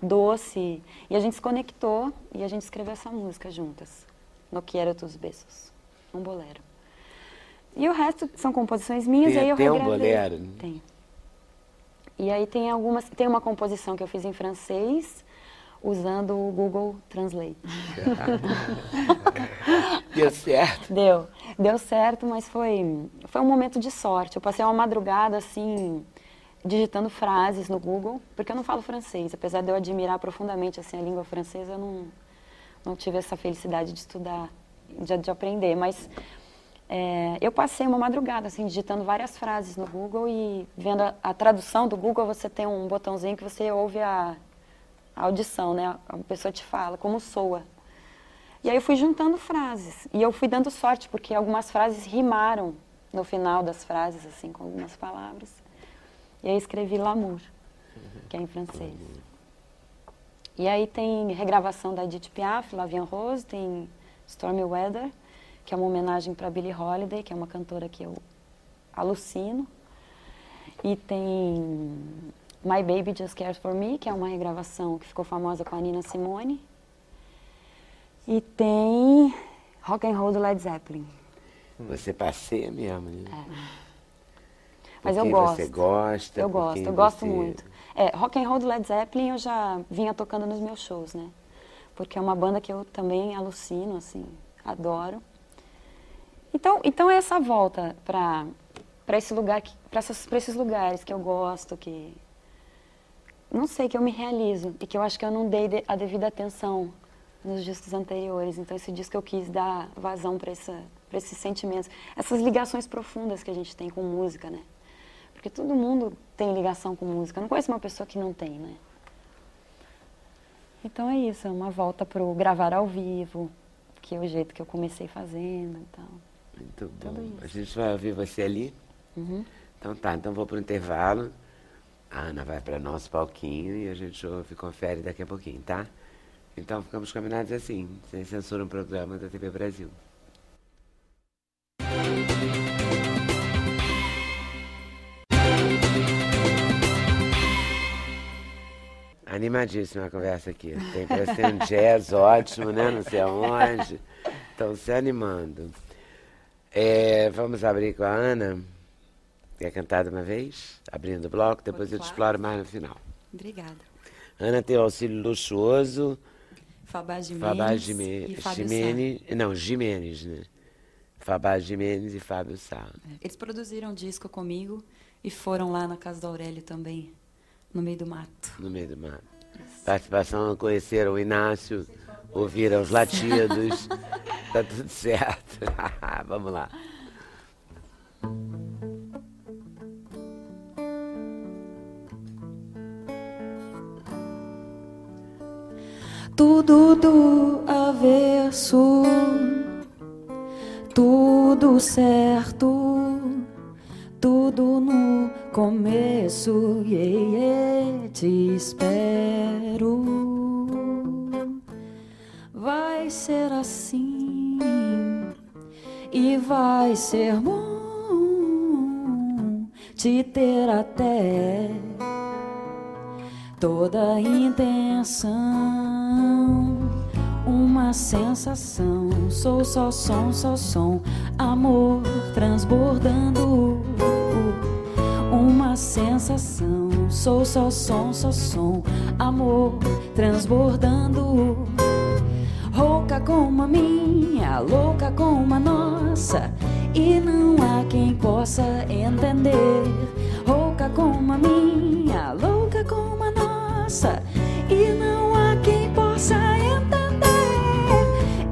doce. E a gente se conectou e a gente escreveu essa música juntas, No Quiero Tus Besos, um bolero. E o resto são composições minhas, e aí eu regravei. Tem um bolero? Tem. E aí tem uma composição que eu fiz em francês, usando o Google Translate. Deu certo? Deu certo, mas foi um momento de sorte. Eu passei uma madrugada, assim, digitando frases no Google, porque eu não falo francês. Apesar de eu admirar profundamente, assim, a língua francesa, eu não tive essa felicidade de estudar, de aprender. Mas eu passei uma madrugada, assim, digitando várias frases no Google e vendo a tradução do Google, você tem um botãozinho que você ouve a audição, né? A pessoa te fala, como soa. E aí eu fui juntando frases. E eu fui dando sorte, porque algumas frases rimaram no final das frases, assim, com algumas palavras. E aí escrevi L'amour, que é em francês. E aí tem regravação da Edith Piaf, La Vie en Rose, tem Stormy Weather, que é uma homenagem para Billie Holiday, que é uma cantora que eu alucino. E tem My Baby Just Cares For Me, que é uma regravação que ficou famosa com a Nina Simone. E tem Rock and Roll do Led Zeppelin. Você passeia mesmo, né? Mas eu gosto. Você gosta? Eu gosto muito. Rock and Roll do Led Zeppelin eu já vinha tocando nos meus shows, né? Porque é uma banda que eu também alucino, assim, adoro. Então é essa volta para esse lugar, para esses lugares que eu gosto, que não sei, que eu me realizo e que eu acho que eu não dei a devida atenção nos discos anteriores. Então esse disco eu quis dar vazão para esses sentimentos, essas ligações profundas que a gente tem com música, né? Porque todo mundo tem ligação com música. Eu não conheço uma pessoa que não tem, né? Então é isso, é uma volta pro gravar ao vivo, que é o jeito que eu comecei fazendo e tal. Muito bom. A gente vai ouvir você ali? Uhum. Então tá, então vou pro intervalo. A Ana vai para nosso palquinho e a gente ouve e confere daqui a pouquinho, tá? Então ficamos combinados assim, sem censura, um programa da TV Brasil. Animadíssima a conversa aqui. Parece ter um jazz ótimo, né? Não sei aonde. Estão se animando. Vamos abrir com a Ana. Quer cantar de uma vez? Abrindo o bloco, depois eu te exploro mais no final. Obrigada. Ana tem o auxílio luxuoso. Fabá Jimenez né? Fabá Jimenez e Fábio Sá. Eles produziram um disco comigo e foram lá na casa do Aurélio também, no meio do mato. No meio do mato. Isso. Participação, conheceram o Inácio, ouviram os latidos, tá tudo certo. Vamos lá. Tudo do avesso, tudo certo, tudo no começo, te espero. Vai ser assim e vai ser bom te ter até toda intenção. Uma sensação, sou só som, amor transbordando. Uma sensação, sou só som, amor transbordando. Rouca como a minha, louca como a nossa, e não há quem possa entender. Rouca como a minha, louca como a nossa, e não há quem possa entender.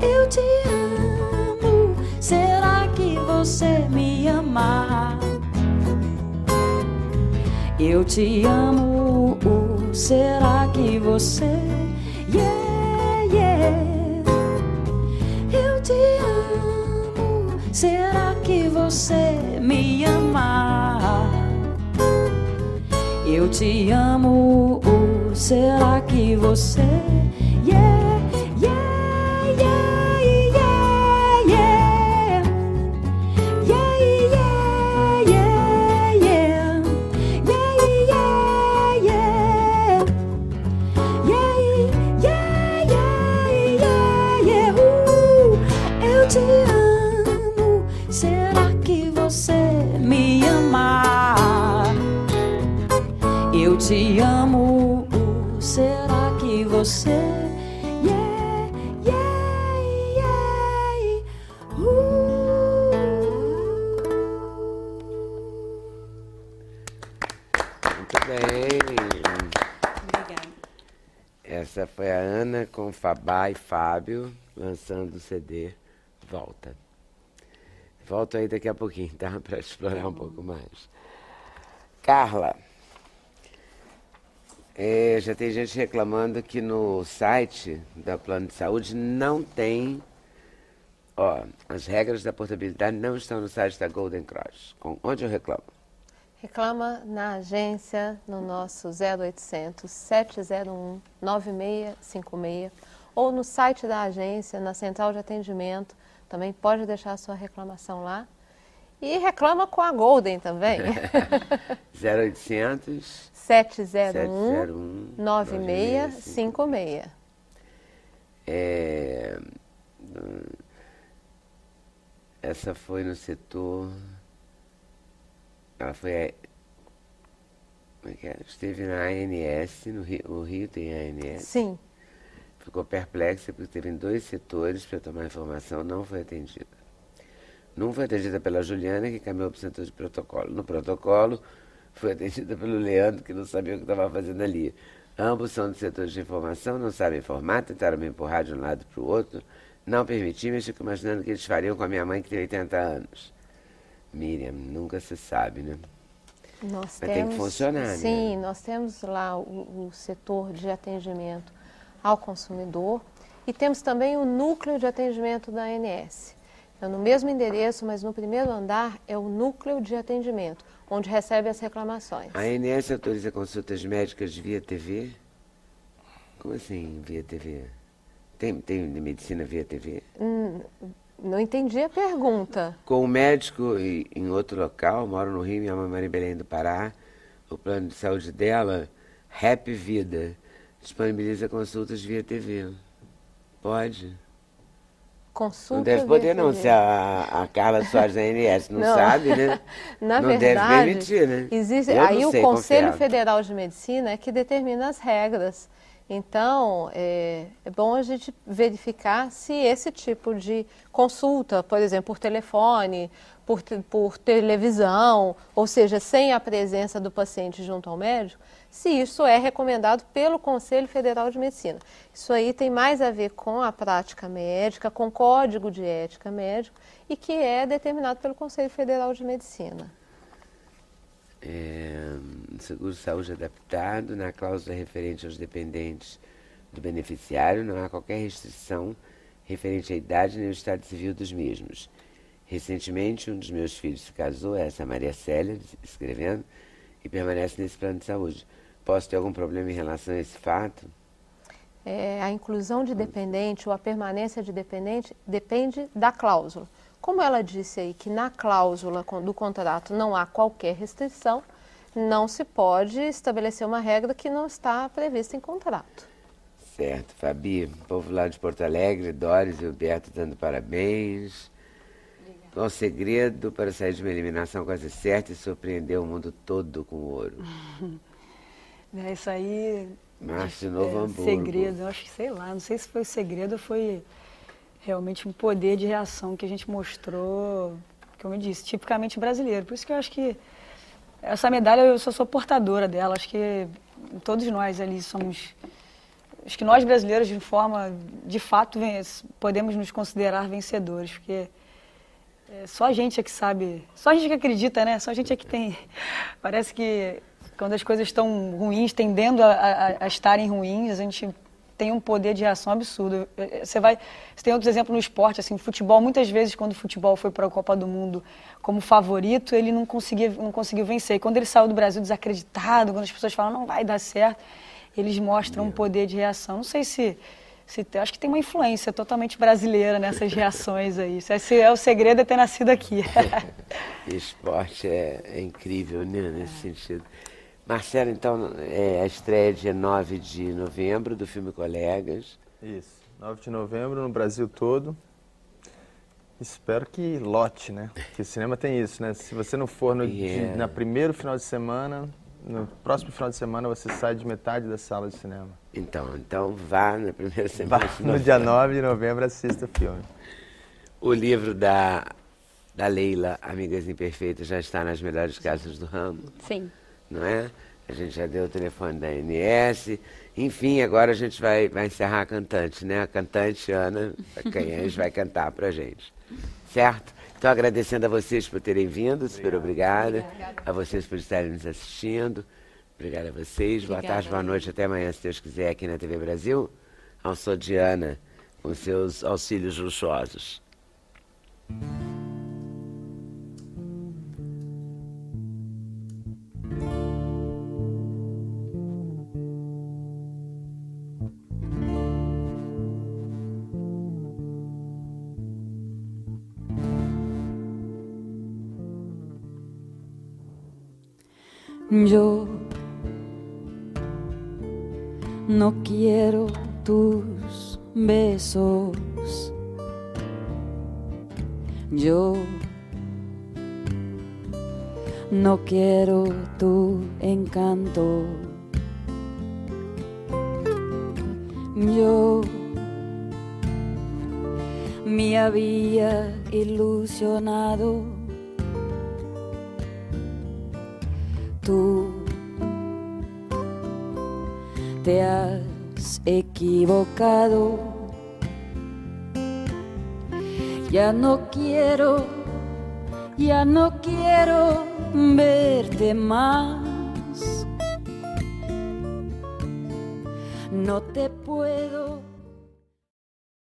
Eu te amo, será que você me ama? Eu te amo, será que você... te amo, será que você me ama? Eu te amo, será que você... Yeah, yeah, yeah, yeah, yeah. Yeah, yeah, yeah, yeah. Yeah, yeah, yeah. Yeah, yeah, yeah, yeah. Eu te amo, será que você me ama? Eu te amo, será que você... Yeah, yeah, yeah. Muito bem. Obrigada. Essa foi a Ana com Fabá e Fábio lançando o CD Volta. Volto aí daqui a pouquinho, tá? Para explorar um pouco mais. Carla, já tem gente reclamando que no site da Plano de Saúde não tem... Ó, as regras da portabilidade não estão no site da Golden Cross. Onde eu reclamo? Reclama na agência, no nosso 0800 701 9656 ou no site da agência, na central de atendimento. Também pode deixar a sua reclamação lá. E reclama com a Golden também. 0800 701 9656. Essa foi no setor... Ela foi... Como é que é? Esteve na ANS, o Rio tem ANS. Sim. Ficou perplexa porque teve em 2 setores para tomar informação, não foi atendida. Não foi atendida pela Juliana, que caminhou para o setor de protocolo. No protocolo, foi atendida pelo Leandro, que não sabia o que estava fazendo ali. Ambos são de setores de informação, não sabem informar, tentaram me empurrar de um lado para o outro. Não permiti, mas fico imaginando o que eles fariam com a minha mãe, que tem 80 anos. Miriam, nunca se sabe, né? Mas tem que funcionar, né? Sim, nós temos lá o setor de atendimento ao consumidor e temos também o núcleo de atendimento da ANS. Então, no mesmo endereço, mas no primeiro andar, é o núcleo de atendimento, onde recebe as reclamações. A ANS autoriza consultas médicas via TV? Como assim, via TV? Tem medicina via TV? Não entendi a pergunta. Com o médico em outro local, moro no Rio, minha mãe mora em Belém do Pará, o plano de saúde dela, Rap Vida, disponibiliza consultas via TV. Pode? Consulta não deve poder via não, TV. se a Carla Soares da ANS não sabe, né? Na não verdade, deve permitir, né? Existe, Eu aí não o sei Conselho confiar. Federal de Medicina é que determina as regras. Então, é bom a gente verificar se esse tipo de consulta, por exemplo, por telefone, por televisão, ou seja, sem a presença do paciente junto ao médico, se isso é recomendado pelo Conselho Federal de Medicina. Isso aí tem mais a ver com a prática médica, com o Código de Ética Médico, e que é determinado pelo Conselho Federal de Medicina. Seguro-saúde adaptado, na cláusula referente aos dependentes do beneficiário, não há qualquer restrição referente à idade nem ao estado civil dos mesmos. Recentemente, um dos meus filhos se casou, essa Maria Célia, escrevendo, e permanece nesse plano de saúde. Posso ter algum problema em relação a esse fato? A inclusão de dependente ou a permanência de dependente depende da cláusula. Como ela disse aí que na cláusula do contrato não há qualquer restrição, não se pode estabelecer uma regra que não está prevista em contrato. Certo. Fabi, povo lá de Porto Alegre, Doris e Alberto dando parabéns. Obrigada. Qual o segredo para sair de uma eliminação quase certa e surpreender o mundo todo com ouro? Isso aí... Márcio Novo Hamburgo. Segredo, eu acho que, sei lá, não sei se foi o segredo ou foi realmente um poder de reação que a gente mostrou, como eu disse, tipicamente brasileiro. Por isso que eu acho que essa medalha, eu sou portadora dela. Acho que todos nós ali somos... Acho que nós brasileiros, de forma, de fato, podemos nos considerar vencedores, porque só a gente é que sabe, só a gente que acredita, né? Só a gente é que tem... Parece que quando as coisas estão ruins, tendendo a estarem ruins, a gente tem um poder de reação absurdo. Você tem outros exemplos no esporte, assim, futebol, muitas vezes quando o futebol foi para a Copa do Mundo como favorito, ele não conseguiu vencer. E quando ele saiu do Brasil desacreditado, quando as pessoas falam não vai dar certo, eles mostram um poder de reação. Não sei se acho que tem uma influência totalmente brasileira nessas reações aí. O segredo é ter nascido aqui. Esporte é incrível, né, nesse sentido. Marcelo, então, a estreia dia 9 de novembro do filme Colegas. Isso, 9 de novembro no Brasil todo. Espero que lote, né? Porque o cinema tem isso, né? Se você não for na primeiro final de semana, no próximo final de semana você sai de metade da sala de cinema. Então vá na primeira semana. No dia 9 de novembro assista o filme. O livro da Leila, Amigas Imperfeitas, já está nas melhores casas do ramo. Sim. Não é? A gente já deu o telefone da ANS. Enfim, agora a gente vai encerrar a cantante, né? A cantante Ana Canhães vai cantar pra gente. Certo? Então, agradecendo a vocês por terem vindo, super obrigada. A vocês por estarem nos assistindo. Obrigada a vocês. Boa tarde, boa noite, até amanhã, se Deus quiser, aqui na TV Brasil. Ao som de Ana, com seus auxílios luxuosos. Yo no quiero tus besos, yo no quiero tu encanto, yo me había ilusionado. Tú te has equivocado. Ya no quiero verte más. No te puedo